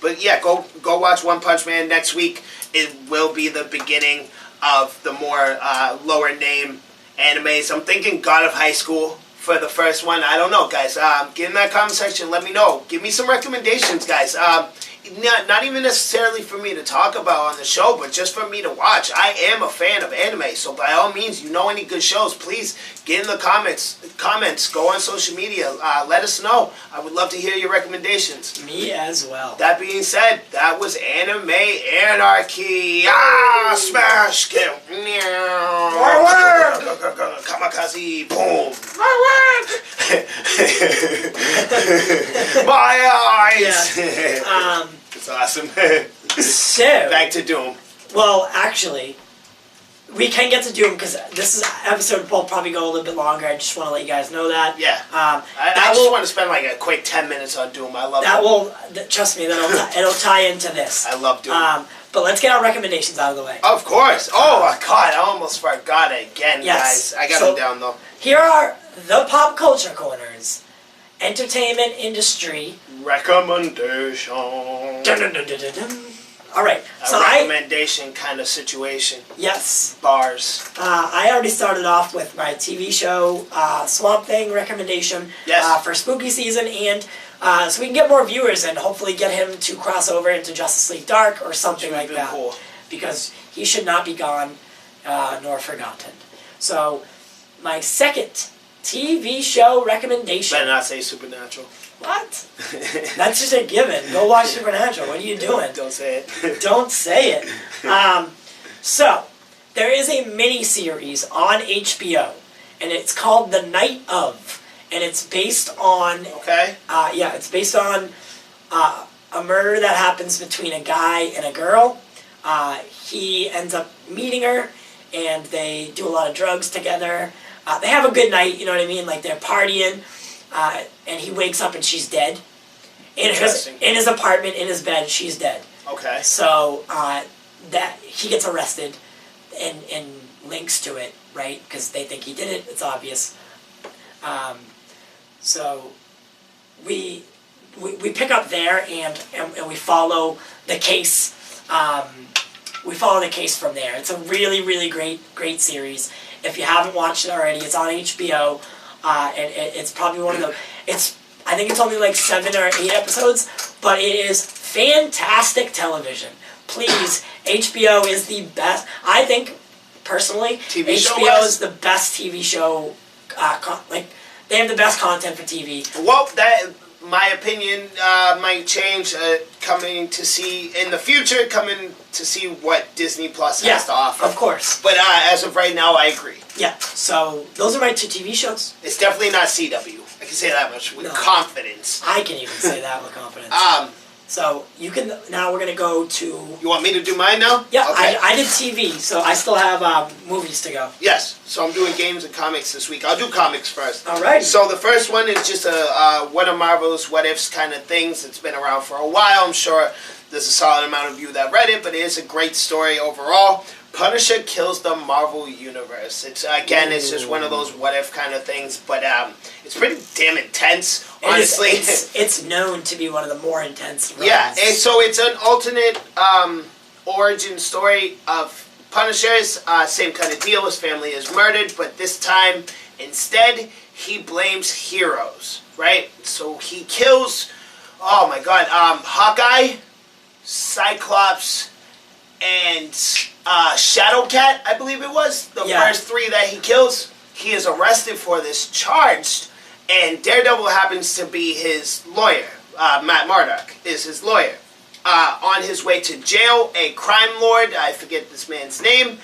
but yeah, go watch One Punch Man next week. It will be the beginning of the more lower name animes. I'm thinking God of High School for the first one. I don't know, guys. Get in that comment section. Let me know. Give me some recommendations, guys. Not even necessarily for me to talk about on the show, but just for me to watch. I am a fan of anime, so by all means, you know any good shows, please get in the comments, go on social media, let us know. I would love to hear your recommendations. Me as well. That being said, that was Anime Anarchy. Smash, kill. Kamikaze, boom. My eyes. Yeah. It's awesome. So back to Doom. Well, actually, we can get to Doom because this episode will probably go a little bit longer. I just want to let you guys know that. Yeah. I just want to spend like a quick 10 minutes on Doom. I love that. Trust me, it'll tie into this. I love Doom. But let's get our recommendations out of the way. Of course. Oh my God, I almost forgot it again, yes. guys. I got them down though. Here are the pop culture corners. Entertainment industry recommendation. Dun, dun, dun, dun, dun, dun. All right, so recommendation kind of situation. Yes. Bars. I already started off with my TV show Swamp Thing recommendation. Yes. For spooky season, and so we can get more viewers and hopefully get him to cross over into Justice League Dark or something like that. Cool. Because he should not be gone nor forgotten. So my second TV show recommendation. Better not say Supernatural. What? That's just a given. Go watch Supernatural. What are you doing? Don't say it. Don't say it. So, there is a mini-series on HBO, and it's called The Night Of, and it's based on... Okay. It's based on a murder that happens between a guy and a girl. He ends up meeting her, and they do a lot of drugs together. They have a good night, you know what I mean? Like, they're partying, and he wakes up and she's dead. In his apartment, in his bed, she's dead. Okay. So, that he gets arrested and links to it, right? Because they think he did it. It's obvious. So, we pick up there and we follow the case. We follow the case from there. It's a really, really great series. If you haven't watched it already, it's on HBO, and it's probably one of the... I think it's only like 7 or 8 episodes, but it is fantastic television. Please, HBO is the best. I think, personally, HBO is the best TV show. They have the best content for TV. Well, my opinion might change coming to see in the future, coming to see what Disney Plus has to offer. Of course. But as of right now, I agree. Yeah, so those are my 2 TV shows. It's definitely not CW. I can say that much with confidence. I can even say that with confidence. So you can. Now we're gonna go to. You want me to do mine now? Yeah, okay. I did TV, so I still have movies to go. Yes, so I'm doing games and comics this week. I'll do comics first. All right. So the first one is just a what are Marvel's what ifs kind of things. It's been around for a while. I'm sure there's a solid amount of you that read it, but it is a great story overall. Punisher kills the Marvel Universe. It's just one of those what if kind of things, but it's pretty damn intense. Honestly, it's known to be one of the more intense runs. Yeah, and so it's an alternate origin story of Punisher's. Same kind of deal. His family is murdered, but this time instead he blames heroes. Right? So he kills. Oh my God! Hawkeye, Cyclops, and Shadowcat, I believe it was, the first 3 that he kills. He is arrested for this, charged, and Daredevil happens to be his lawyer. Matt Murdock is his lawyer. On his way to jail, a crime lord, I forget this man's name,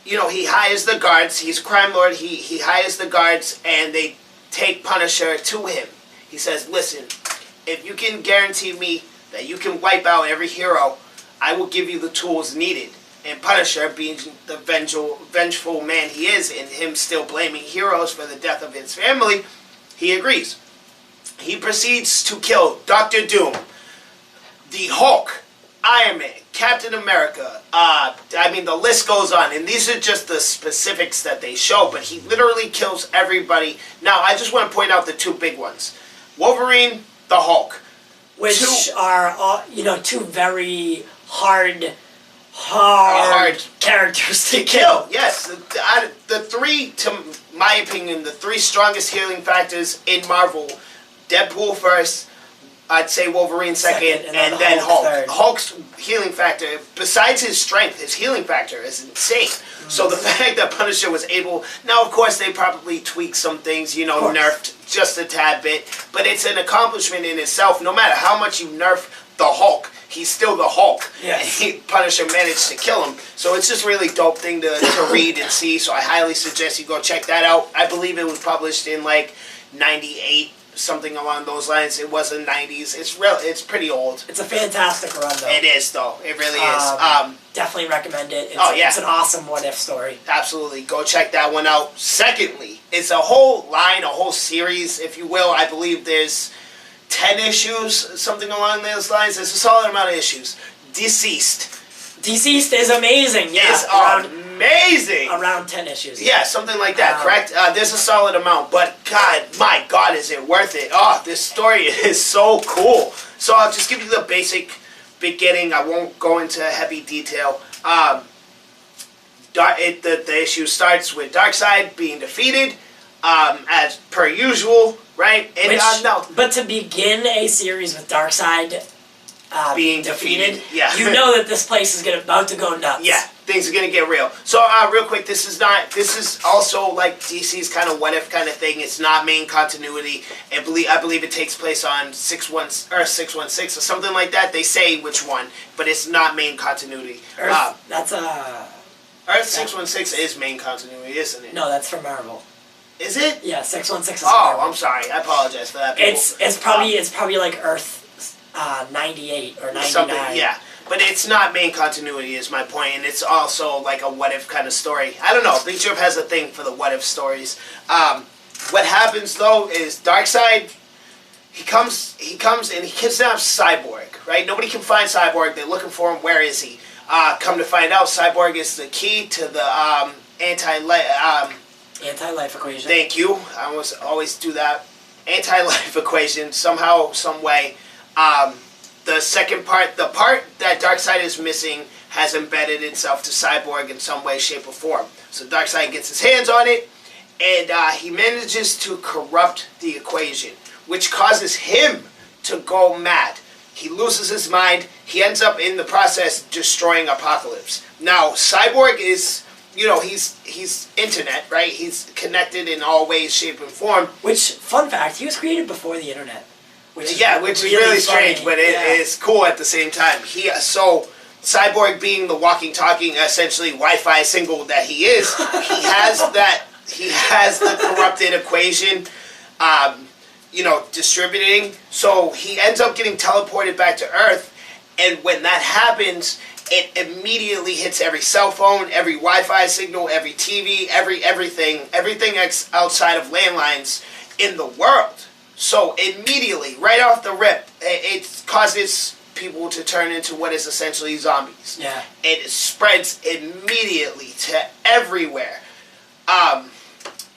he hires the guards. He's a crime lord. He hires the guards, and they take Punisher to him. He says, listen, if you can guarantee me that you can wipe out every hero, I will give you the tools needed. And Punisher, being the vengeful man he is, and him still blaming heroes for the death of his family, he agrees. He proceeds to kill Dr. Doom, the Hulk, Iron Man, Captain America. The list goes on, and these are just the specifics that they show, but he literally kills everybody. Now, I just want to point out the two big ones. Wolverine, the Hulk. Which are, two very hard characters to kill. Yes. The three, to my opinion, the three strongest healing factors in Marvel, Deadpool first, I'd say Wolverine second, and then Hulk. Third. Hulk's healing factor, besides his strength, his healing factor is insane. So the fact that Punisher was able... Now, of course, they probably tweaked some things, nerfed just a tad bit. But it's an accomplishment in itself. No matter how much you nerf the Hulk, he's still the Hulk. Yes. And Punisher managed to kill him. So it's just really dope thing to read and see. So I highly suggest you go check that out. I believe it was published in, 98. Something along those lines. It was in the 90s. It's pretty old. It's a fantastic run, though. It is, though. It really is. Definitely recommend it. It's an awesome what-if story. Absolutely. Go check that one out. Secondly, it's a whole line, a whole series, if you will. I believe there's 10 issues, something along those lines. There's a solid amount of issues. Deceased. Deceased is amazing. Yeah, it's amazing. Around 10 issues. Yeah, something like that, correct? There's a solid amount, but my God, is it worth it? Oh, this story is so cool. So I'll just give you the basic beginning. I won't go into heavy detail. The issue starts with Darkseid being defeated, as per usual, right? And, But to begin a series with Darkseid being defeated, yeah. You know that this place is about to go nuts. Yeah, things are gonna get real. So, real quick, this is also like DC's kind of what-if kind of thing. It's not main continuity. I believe it takes place on 616 or something like that. They say which one, but it's not main continuity. Earth 616 is main continuity, isn't it? No, that's for Marvel. Is it? Yeah, 616 is Marvel. Marvel. I'm sorry. I apologize for that. People. It's probably like Earth 98 or 99. Something, yeah. But it's not main continuity is my point, and it's also like a what-if kind of story. I don't know. Big Trip has a thing for the what-if stories. What happens, though, is Darkseid, he comes and he kidnaps Cyborg, right? Nobody can find Cyborg. They're looking for him. Where is he? Come to find out, Cyborg is the key to the anti-life equation. Thank you. I always do that. Anti-life equation, somehow, some way. The second part, the part that Darkseid is missing, has embedded itself to Cyborg in some way, shape, or form. So Darkseid gets his hands on it, and he manages to corrupt the equation, which causes him to go mad. He loses his mind. He ends up in the process destroying Apocalypse. Now, Cyborg is, he's internet, right? He's connected in all ways, shape, and form. Which, fun fact, he was created before the internet. Which is really strange, but it is cool at the same time. So Cyborg, being the walking, talking, essentially Wi-Fi single that he is, he has the corrupted equation, distributing. So he ends up getting teleported back to Earth, and when that happens, it immediately hits every cell phone, every Wi-Fi signal, every TV, everything outside of landlines in the world. So immediately, right off the rip, it causes people to turn into what is essentially zombies. Yeah. It spreads immediately to everywhere.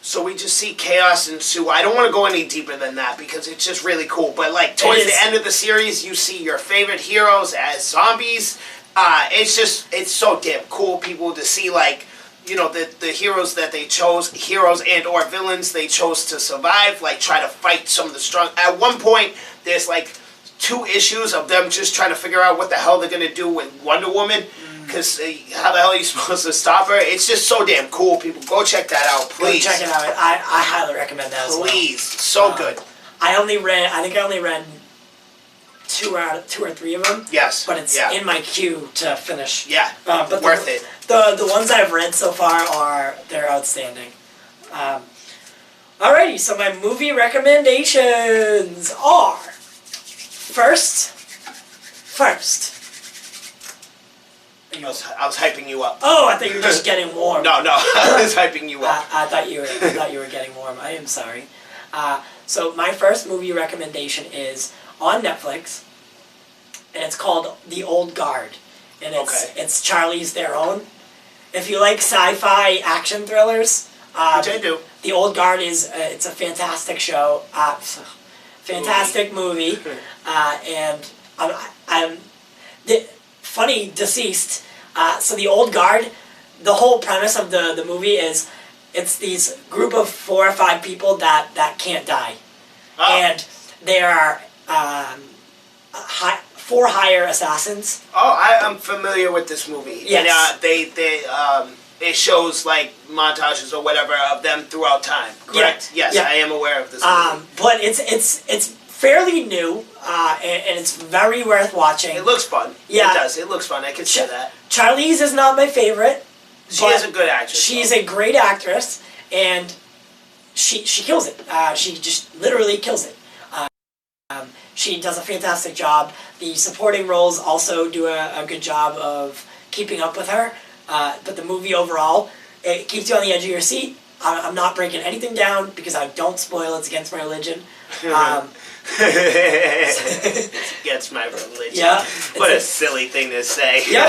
So we just see chaos ensue. I don't want to go any deeper than that because it's just really cool. But towards the end of the series, you see your favorite heroes as zombies. It's so damn cool, people, to see the heroes that they chose, heroes and or villains they chose to survive, try to fight some of the strong. At one point, there's 2 issues of them just trying to figure out what the hell they're going to do with Wonder Woman, because how the hell are you supposed to stop her? It's just so damn cool, people. Go check that out, please. Go check it out. I highly recommend that as well. Please. So good. I think I only read 2 or 3 of them. Yes. But it's in my queue to finish. Yeah. But worth it. The ones I've read so far they're outstanding. Alrighty, so my movie recommendations are, first, first. I was hyping you up. Oh, I thought you were just getting warm. No, I was hyping you up. I thought you were getting warm. I am sorry. So my first movie recommendation is on Netflix, and it's called The Old Guard, and it's Charlie's Theron. If you like sci-fi action thrillers, which I do. The Old Guard is it's a fantastic show, fantastic movie, and I'm funny deceased. So The Old Guard, the whole premise of the movie is it's these group of 4 or 5 people that can't die, and they are 4 hire assassins. Oh, I'm familiar with this movie. Yes. And it shows like montages or whatever of them throughout time. Correct? Yeah. Yes, I am aware of this movie. But it's fairly new, and it's very worth watching. It looks fun. Yeah. It does. It looks fun. I can see that. Charlize is not my favorite. She is a good actress. She's a great actress, and she kills it. She just literally kills it. She does a fantastic job. The supporting roles also do a good job of keeping up with her. But the movie overall, it keeps you on the edge of your seat. I'm not breaking anything down because I don't spoil. It's against my religion. It's against my religion. Yeah. What a silly thing to say. Yeah.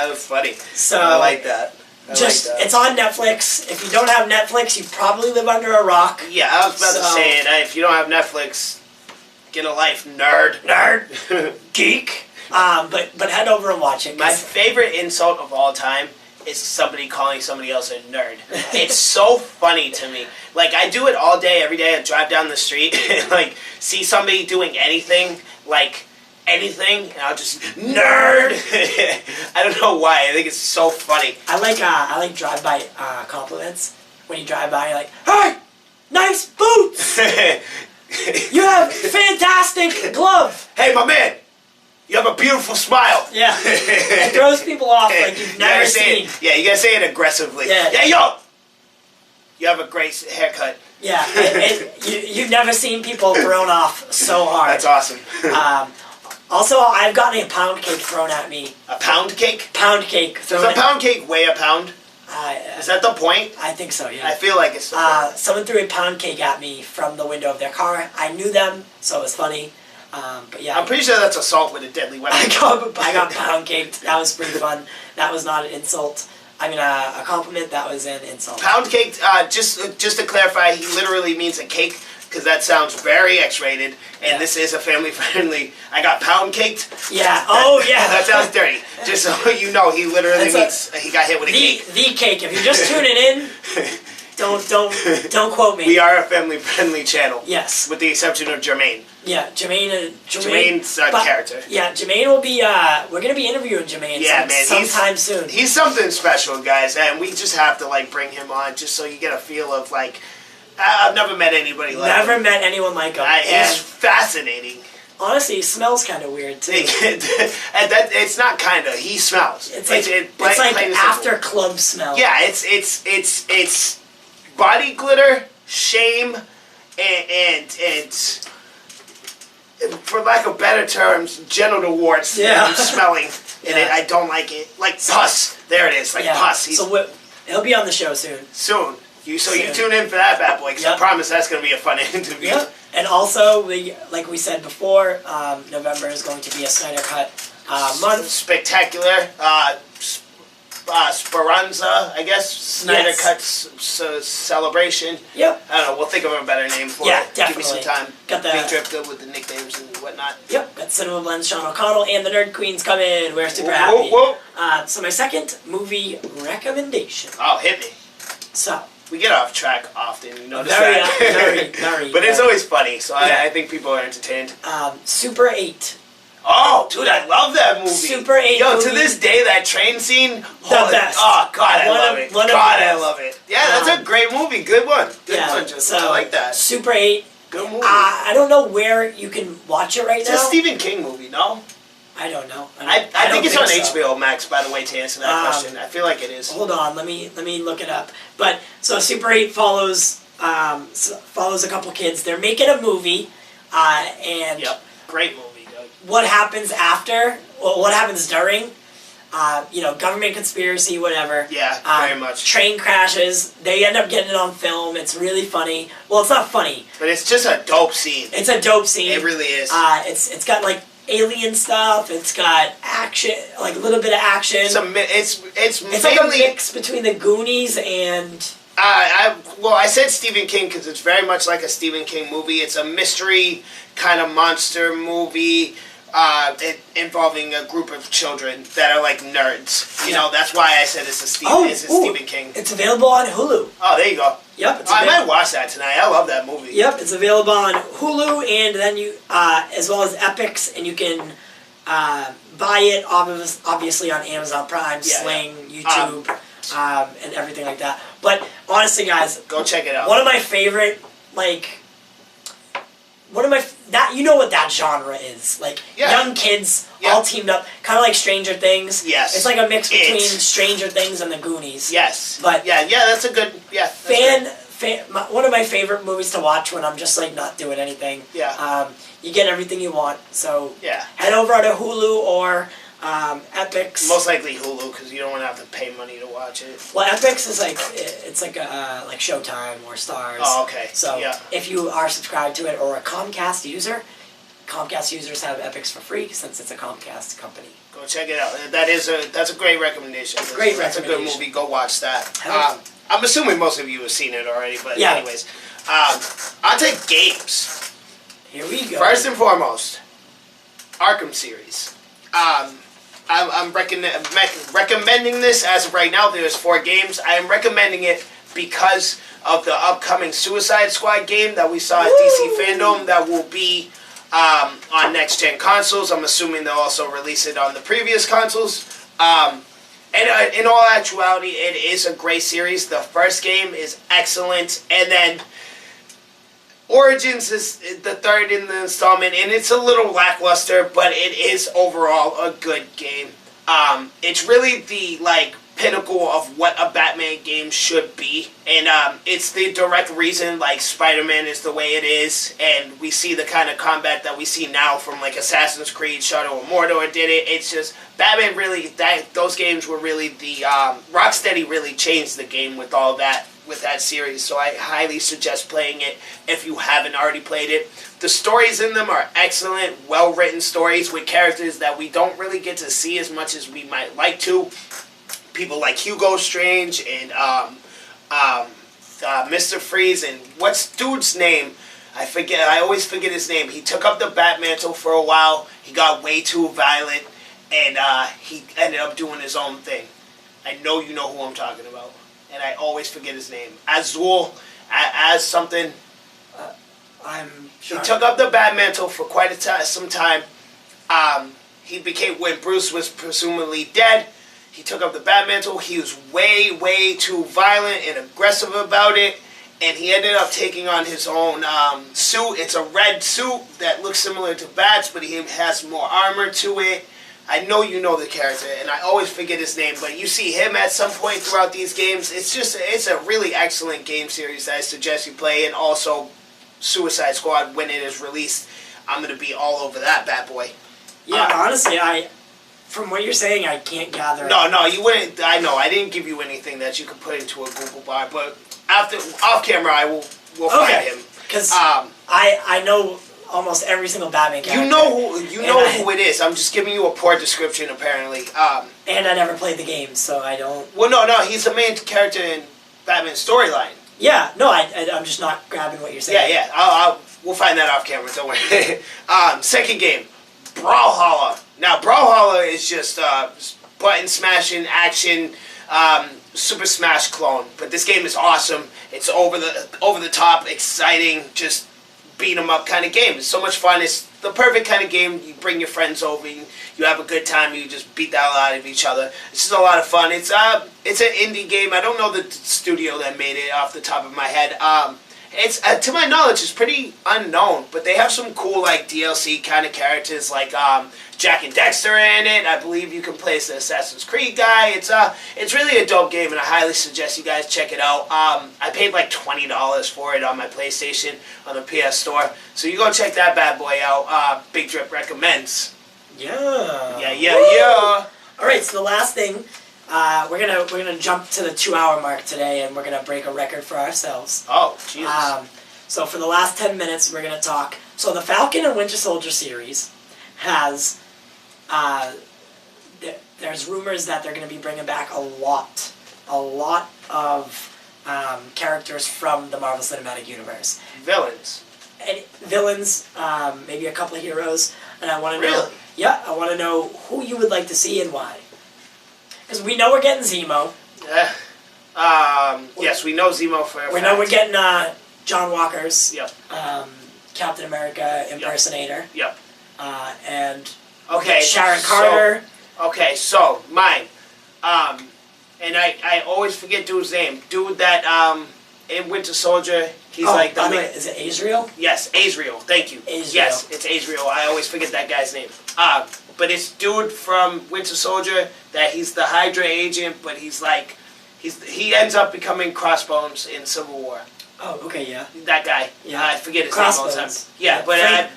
That's funny. So I like that. It's on Netflix. If you don't have Netflix, you probably live under a rock. Yeah, I was about to say it. If you don't have Netflix, get a life, nerd. Geek. But head over and watch it. My favorite insult of all time is somebody calling somebody else a nerd. It's so funny to me. Like, I do it all day, every day. I drive down the street and, like, see somebody doing anything, and I'll just, nerd! I don't know why. I think it's so funny. I like drive-by compliments. When you drive by, you're like, hey! Nice boots! You have fantastic glove! Hey, my man! You have a beautiful smile. Yeah. It throws people off like you've never seen. Yeah, you gotta say it aggressively. Yeah. Yeah, yo! You have a great haircut. Yeah. You've never seen people thrown off so hard. That's awesome. Also, I've gotten a pound cake thrown at me. A pound cake? Pound cake thrown Does a pound cake weigh a pound? Is that the point? I think so, yeah. I feel like it's the point. Someone threw a pound cake at me from the window of their car. I knew them, so it was funny. But yeah. I'm pretty sure that's assault with a deadly weapon. I got pound caked. That was pretty fun. That was not an insult. I mean, a compliment. That was an insult. Pound cake, just to clarify, he literally means a cake, because that sounds very X-rated, and this is a family-friendly. I got pound caked. Yeah. Oh, yeah. That sounds dirty. Just so you know, he literally means he got hit with a cake. The cake. If you're just tuning in, don't quote me. We are a family-friendly channel. Yes. With the exception of Jermaine. Yeah, Jermaine's a character. Yeah, Jermaine will be, we're going to be interviewing Jermaine sometime soon. He's something special, guys, and we just have to, like, bring him on just so you get a feel of, like, I've never met anybody like him. Never met anyone like him. He's fascinating. Honestly, he smells kind of weird, too. It's not kind of. He smells. It's like after club smell. Yeah, it's body glitter, shame, and for lack of better terms, genital warts. Yeah. Smelling. And I don't like it. Like pus. There it is. Like pus. So he'll be on the show soon. Soon. You tune in for that bad boy, because I promise that's going to be a fun interview. Yep. And also, like we said before, November is going to be a Snyder Cut month. Spectacular. Speranza, I guess. Snyder Cut celebration. Yep. I don't know. We'll think of a better name for it. Yeah, definitely. Give me some time. Got the Big Drip good with the nicknames and whatnot. Yep. Got Cinema Blends, Sean O'Connell, and the Nerd Queens come in. We're super happy. So my second movie recommendation. Oh, hit me. So. We get off track often, you notice that? Very. But it's always funny, so I think people are entertained. Super 8. Oh, dude, I love that movie. Super 8 Yo, movie. To this day, that train scene. The best. Oh, God, I love it. I love it. Yeah, that's a great movie. Good one. Good one, Justin. I like that. Super 8. Good movie. I don't know where you can watch it right now. It's a Stephen King movie, no? I don't know. I think it's on HBO Max, by the way, to answer that question. I feel like it is. Hold on, let me look it up. But so Super 8 follows a couple kids. They're making a movie, and great movie, dude. What happens after, what happens during. Government conspiracy, whatever. Yeah, very much. Train crashes. They end up getting it on film. It's really funny. Well, it's not funny. But it's just a dope scene. It's a dope scene. It really is. It's got like alien stuff. It's got action, like a little bit of action. It's mainly, like a mix between the Goonies and. I said Stephen King because it's very much like a Stephen King movie. It's a mystery kind of monster movie. Involving a group of children that are like nerds. You know, that's why I said it's a Stephen King. It's available on Hulu. Oh, there you go. Yep. I might watch that tonight. I love that movie. Yep, it's available on Hulu, and then you, as well as Epix, and you can buy it obviously on Amazon Prime, Sling, YouTube, and everything like that. But honestly, guys, go check it out. One of my favorite, you know what that genre is. Young kids all teamed up, kind of like Stranger Things. Yes. It's like a mix between Stranger Things and the Goonies. Yes. But that's a good, one of my favorite movies to watch when I'm just not doing anything. Yeah. You get everything you want. So yeah. Head over to Hulu or Epix. Most likely Hulu because you don't want to have to pay money to watch it. Well, Epix is like Showtime or Starz. Oh, okay. So if you are subscribed to it or a Comcast user, Comcast users have Epix for free since it's a Comcast company. Go check it out. That's a great recommendation. That's a good movie. Go watch that. I'm assuming most of you have seen it already, but anyways, I'll take games. Here we go. First and foremost, Arkham series. I'm recommending this as of right now. There's 4 games. I am recommending it because of the upcoming Suicide Squad game that we saw at DC Fandom that will be on next-gen consoles. I'm assuming they'll also release it on the previous consoles. And in all actuality, it is a great series. The first game is excellent. And then Origins is the third in the installment, and it's a little lackluster, but it is overall a good game. It's really the pinnacle of what a Batman game should be, and it's the direct reason Spider-Man is the way it is, and we see the kind of combat that we see now from Assassin's Creed, Shadow of Mordor did it. It's just Batman really those games were really the Rocksteady really changed the game with all that. With that series, so I highly suggest playing it if you haven't already played it. The stories in them are excellent, well-written stories with characters that we don't really get to see as much as we might like to. People like Hugo Strange and Mr. Freeze and what's dude's name? I always forget his name. He took up the Batmantle for a while. He got way too violent, and he ended up doing his own thing. I know you know who I'm talking about. And I always forget his name. Azul, as something. He took up the Batmantle for quite some time. He became, when Bruce was presumably dead, he took up the Batmantle. He was way, way too violent and aggressive about it. And he ended up taking on his own suit. It's a red suit that looks similar to Bat's, but he has more armor to it. I know you know the character, and I always forget his name, but you see him at some point throughout these games. It's a really excellent game series that I suggest you play, and also Suicide Squad, when it is released, I'm going to be all over that bad boy. Yeah, honestly, from what you're saying, I can't gather. No, you wouldn't. I know, I didn't give you anything that you could put into a Google bar, but off camera, we'll find him. Because I know almost every single Batman character. You know who it is. I'm just giving you a poor description, apparently. And I never played the game, so I don't. Well, no, he's the main character in Batman's storyline. Yeah, no, I'm just not grabbing what you're saying. Yeah. We'll find that off camera. Don't worry. Second game, Brawlhalla. Now, Brawlhalla is just button smashing action, Super Smash clone. But this game is awesome. It's over the top, exciting, just beat 'em up kind of game. It's so much fun. It's the perfect kind of game. You bring your friends over, you have a good time, you just beat the hell out of each other. It's just a lot of fun. It's an indie game. I don't know the studio that made it off the top of my head. It's to my knowledge, it's pretty unknown, but they have some cool DLC kind of characters like Jack and Dexter in it. I believe you can play as the Assassin's Creed guy. It's really a dope game, and I highly suggest you guys check it out. I paid $20 for it on my PlayStation on the PS Store, so you go check that bad boy out. Big Drip recommends Yeah. Yeah. All right, so the last thing, we're gonna jump to the 2-hour mark today, and we're gonna break a record for ourselves. Oh, Jesus. So for the last 10 minutes, we're gonna talk. So the Falcon and Winter Soldier series has, there's rumors that they're gonna be bringing back a lot of characters from the Marvel Cinematic Universe. Villains. And villains, maybe a couple of heroes, and I want to know. Really? Yeah, I want to know who you would like to see and why. Because we know we're getting Zemo. Yes, we know Zemo for a fact. We know we're getting John Walker's Yep. Captain America impersonator. Yep. And Okay. Sharon Carter. Okay, so mine. And I always forget dude's name. Dude that in Winter Soldier, he's like the by the way, is it Azrael? Yes, Azrael. Thank you. Azrael. Yes, it's Azrael. I always forget that guy's name. But it's dude from Winter Soldier that he's the Hydra agent, but he's like he ends up becoming Crossbones in Civil War. Oh, okay, yeah. That guy. Yeah. I forget his name all the time. Yeah, but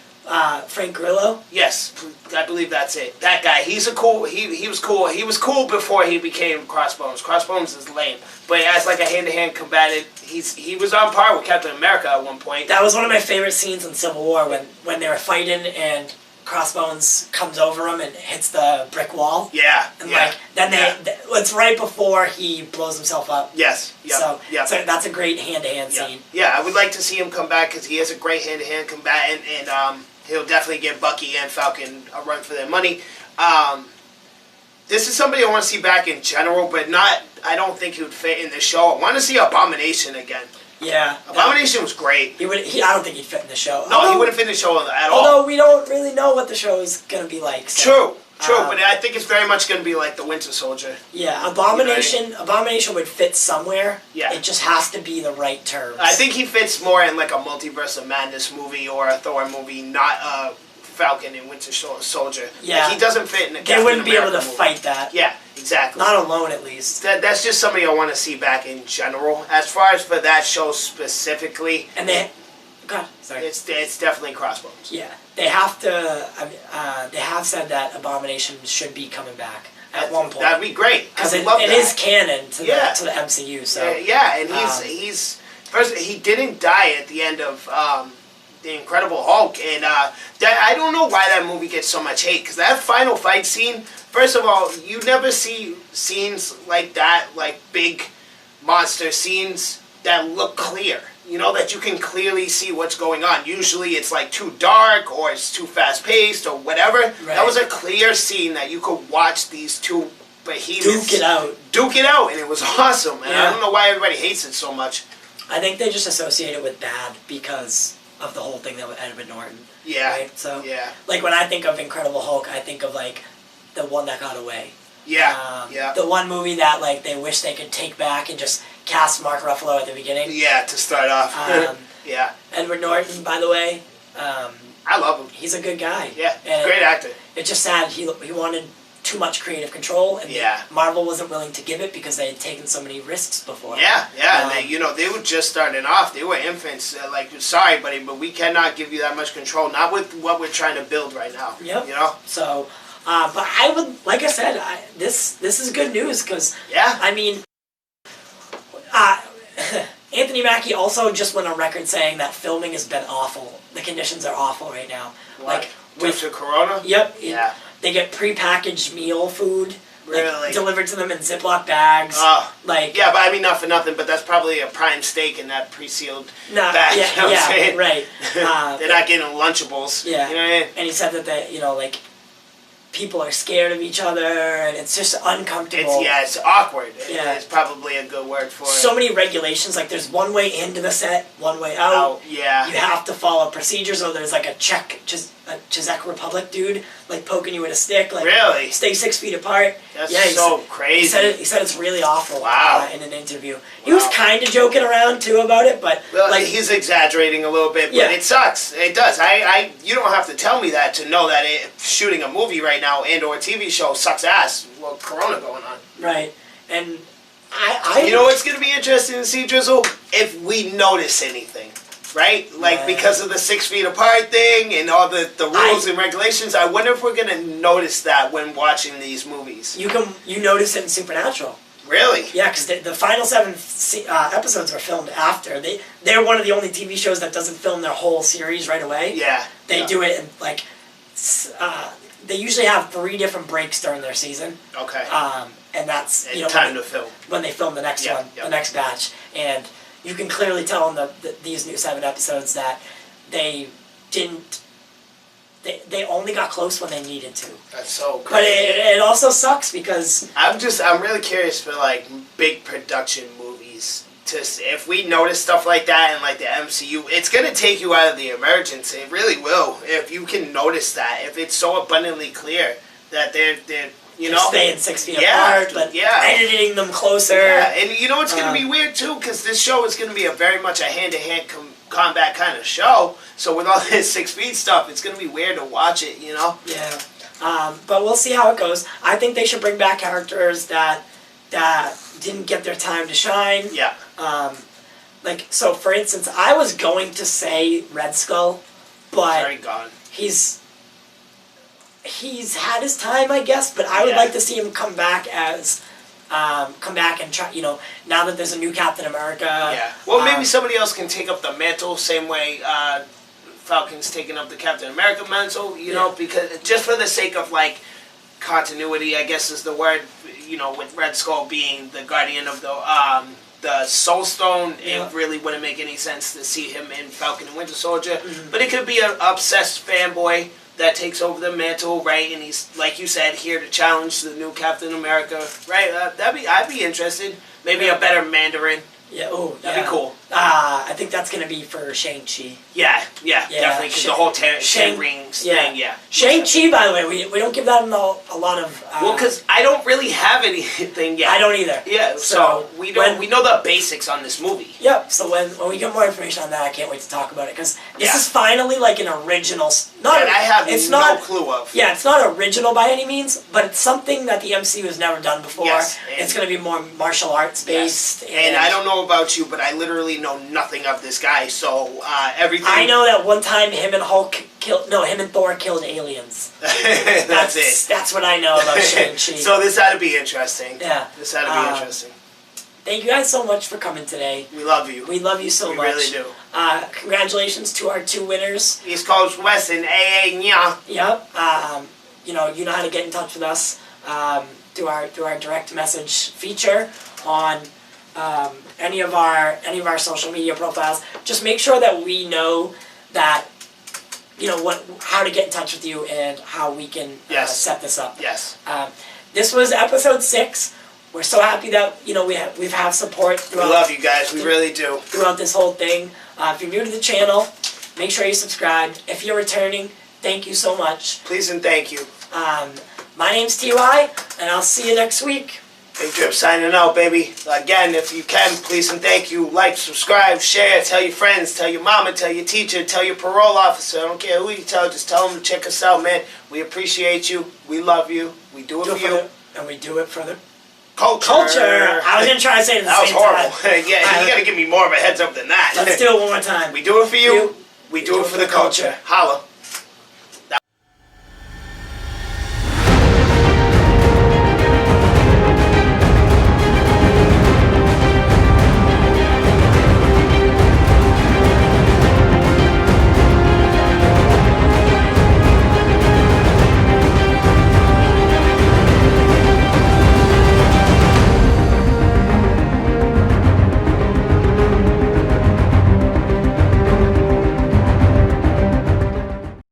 Frank Grillo. yes, I believe that's it. That guy. He's a cool. He was cool. He was cool before he became Crossbones. Crossbones is lame, but as like a hand-to-hand combatant, he was on par with Captain America at one point. That was one of my favorite scenes in Civil War when they were fighting and Crossbones comes over him and hits the brick wall. Yeah. And yeah. It's right before he blows himself up. Yes. Yep, So, yep. so that's a great hand-to-hand Yeah. scene. Yeah, I would like to see him come back because he is a great hand-to-hand combatant, and he'll definitely give Bucky and Falcon a run for their money. This is somebody I want to see back in general, but not. I don't think he would fit in the show. I want to see Abomination again. Yeah. Abomination was great. I don't think he'd fit in the show. No, he wouldn't fit in the show at all. Although we don't really know what the show is going to be like. So, True, but I think it's very much going to be like the Winter Soldier. Yeah, Abomination would fit somewhere. Yeah. It just has to be the right terms. I think he fits more in like a Multiverse of Madness movie or a Thor movie, not a Falcon and Winter Soldier. Yeah. Like, he doesn't fit in a They Captain wouldn't be able America to movie. fight that. Yeah, exactly. Not alone, at least. That's just somebody I want to see back in general. As far as for that show specifically, And they... God, sorry. it's definitely Crossbones. Yeah. They have to... they have said that Abomination should be coming back at one point. That'd be great. Because I it love that. is canon to Yeah. the MCU, so... Yeah, and he's first. He didn't die at the end of the Incredible Hulk, and I don't know why that movie gets so much hate. Because that final fight scene, first of all, you never see scenes like that, like big monster scenes that look clear. You know, that you can clearly see what's going on. Usually it's like too dark or it's too fast paced or whatever. Right. That was a clear scene that you could watch these two behemoths Duke it out, and it was awesome. And Yeah. I don't know why everybody hates it so much. I think they just associate it with bad because of the whole thing that with Edward Norton. Yeah. Right? So, Yeah. like, when I think of Incredible Hulk, I think of, like, the one that got away. Yeah. Yeah. The one movie that, like, they wish they could take back and just cast Mark Ruffalo at the beginning. Yeah, to start off. Yeah. Edward Norton, by the way, I love him. he's a good guy. Yeah. And Great actor. It's just sad he wanted too much creative control, and Yeah. Marvel wasn't willing to give it because they had taken so many risks before. Yeah. And they were just starting off. They were infants. Like, sorry, buddy, but we cannot give you that much control. Not with what we're trying to build right now. Yep. You know? So, but I would, like I said, this is good news because, Yeah. I mean, Anthony Mackie also just went on record saying that filming has been awful. The conditions are awful right now. What? Like Due to Corona? Yep. Yeah. They get prepackaged meal food. Really? Delivered to them in Ziploc bags. Like Yeah, but I mean, not for nothing, but that's probably a prime steak in that pre-sealed bag. Yeah, you know what I'm saying? right. They're not getting Lunchables. Yeah. You know what I mean? And he said that like people are scared of each other, and it's just uncomfortable. It's awkward. Yeah. It's probably a good word for it. So many regulations, like there's one way into the set, one way out. Yeah. You have to follow procedures, or there's like a Czech Republic dude, like poking you with a stick, like Really? stay 6 feet apart. That's yeah, so crazy. He said it's really awful. Wow. In an interview, he was kind of joking around too about it, but Well, like he's exaggerating a little bit, but Yeah. it sucks. It does. You don't have to tell me that to know that shooting a movie right now and or a TV show sucks ass. Well, Corona going on. right, and I You know what's going to be interesting to see, Drizzle? If we notice anything. right? Like, because of the 6 feet apart thing and all the rules and regulations. I wonder if we're going to notice that when watching these movies. You notice it in Supernatural. Really? Yeah, because the final 7 episodes were filmed after. They're one of the only TV shows that doesn't film their whole series right away. Yeah. They do it in, like, they usually have 3 different breaks during their season. Okay. And that's, time to film. When they film the next one, the next batch. And you can clearly tell in these new 7 episodes that they didn't... They only got close when they needed to. That's so great. But it also sucks because... I'm really curious for, like, big production movies. If we notice stuff like that in, like, the MCU, it's going to take you out of the emergence. It really will. If you can notice that. If it's so abundantly clear that they're staying 6 feet apart, but editing them closer. Yeah, and you know what's going to be weird, too? Because this show is going to be very much a hand-to-hand combat kind of show. So with all this 6 feet stuff, it's going to be weird to watch it, Yeah. But we'll see how it goes. I think they should bring back characters that didn't get their time to shine. Yeah. So for instance, I was going to say Red Skull, but very gone. He's had his time, I guess, but I would like to see him come back and try, now that there's a new Captain America. Yeah. Well, maybe somebody else can take up the mantle, same way Falcon's taking up the Captain America mantle, because just for the sake of, like, continuity, I guess is the word, with Red Skull being the guardian of the Soul Stone, it really wouldn't make any sense to see him in Falcon and Winter Soldier. Mm-hmm. But it could be an obsessed fanboy that takes over the mantle, right? And he's, like you said, here to challenge the new Captain America, right? I'd be interested. Maybe a better Mandarin. Yeah, that'd be cool. I think that's going to be for Shang-Chi. Yeah, definitely, because the whole Ten Rings thing, Shang-Chi, by the way, we don't give that a lot of... well, because I don't really have anything yet. I don't either. Yeah, so we know the basics on this movie. Yep, so when we get more information on that, I can't wait to talk about it, because this is finally like an original... I have no clue of. Yeah, it's not original by any means, but it's something that the MCU has never done before. Yes, it's going to be more martial arts based. Yes. And I don't know about you, but I literally know nothing of this guy, so everything... I know that one time him and Thor killed aliens. That's it. That's what I know about Shang-Chi. So this had to be interesting. Yeah. This had to be interesting. Thank you guys so much for coming today. We love you. We love you so much. We really do. Congratulations to our 2 winners. East Coast, West, and AA, nya. Yep. You know how to get in touch with us through our direct message feature on any of our social media profiles. Just make sure that we know that how to get in touch with you and how we can set this up. Yes. This was episode 6. We're so happy that we've had support throughout. We love you guys. We really do. Throughout this whole thing. If you're new to the channel, make sure you subscribe. If you're returning, thank you so much. Please and thank you. My name's T.Y., and I'll see you next week. Big Drip signing out, baby. Again, if you can, please and thank you. Like, subscribe, share, tell your friends, tell your mama, tell your teacher, tell your parole officer. I don't care who you tell, just tell them to check us out, man. We appreciate you. We love you. We do it for you. And we do it for the culture. I was going to try to say it at the same time. That was horrible. Yeah, you got to give me more of a heads up than that. Let's do it one more time. We do it for you. We do it for the culture. Holla.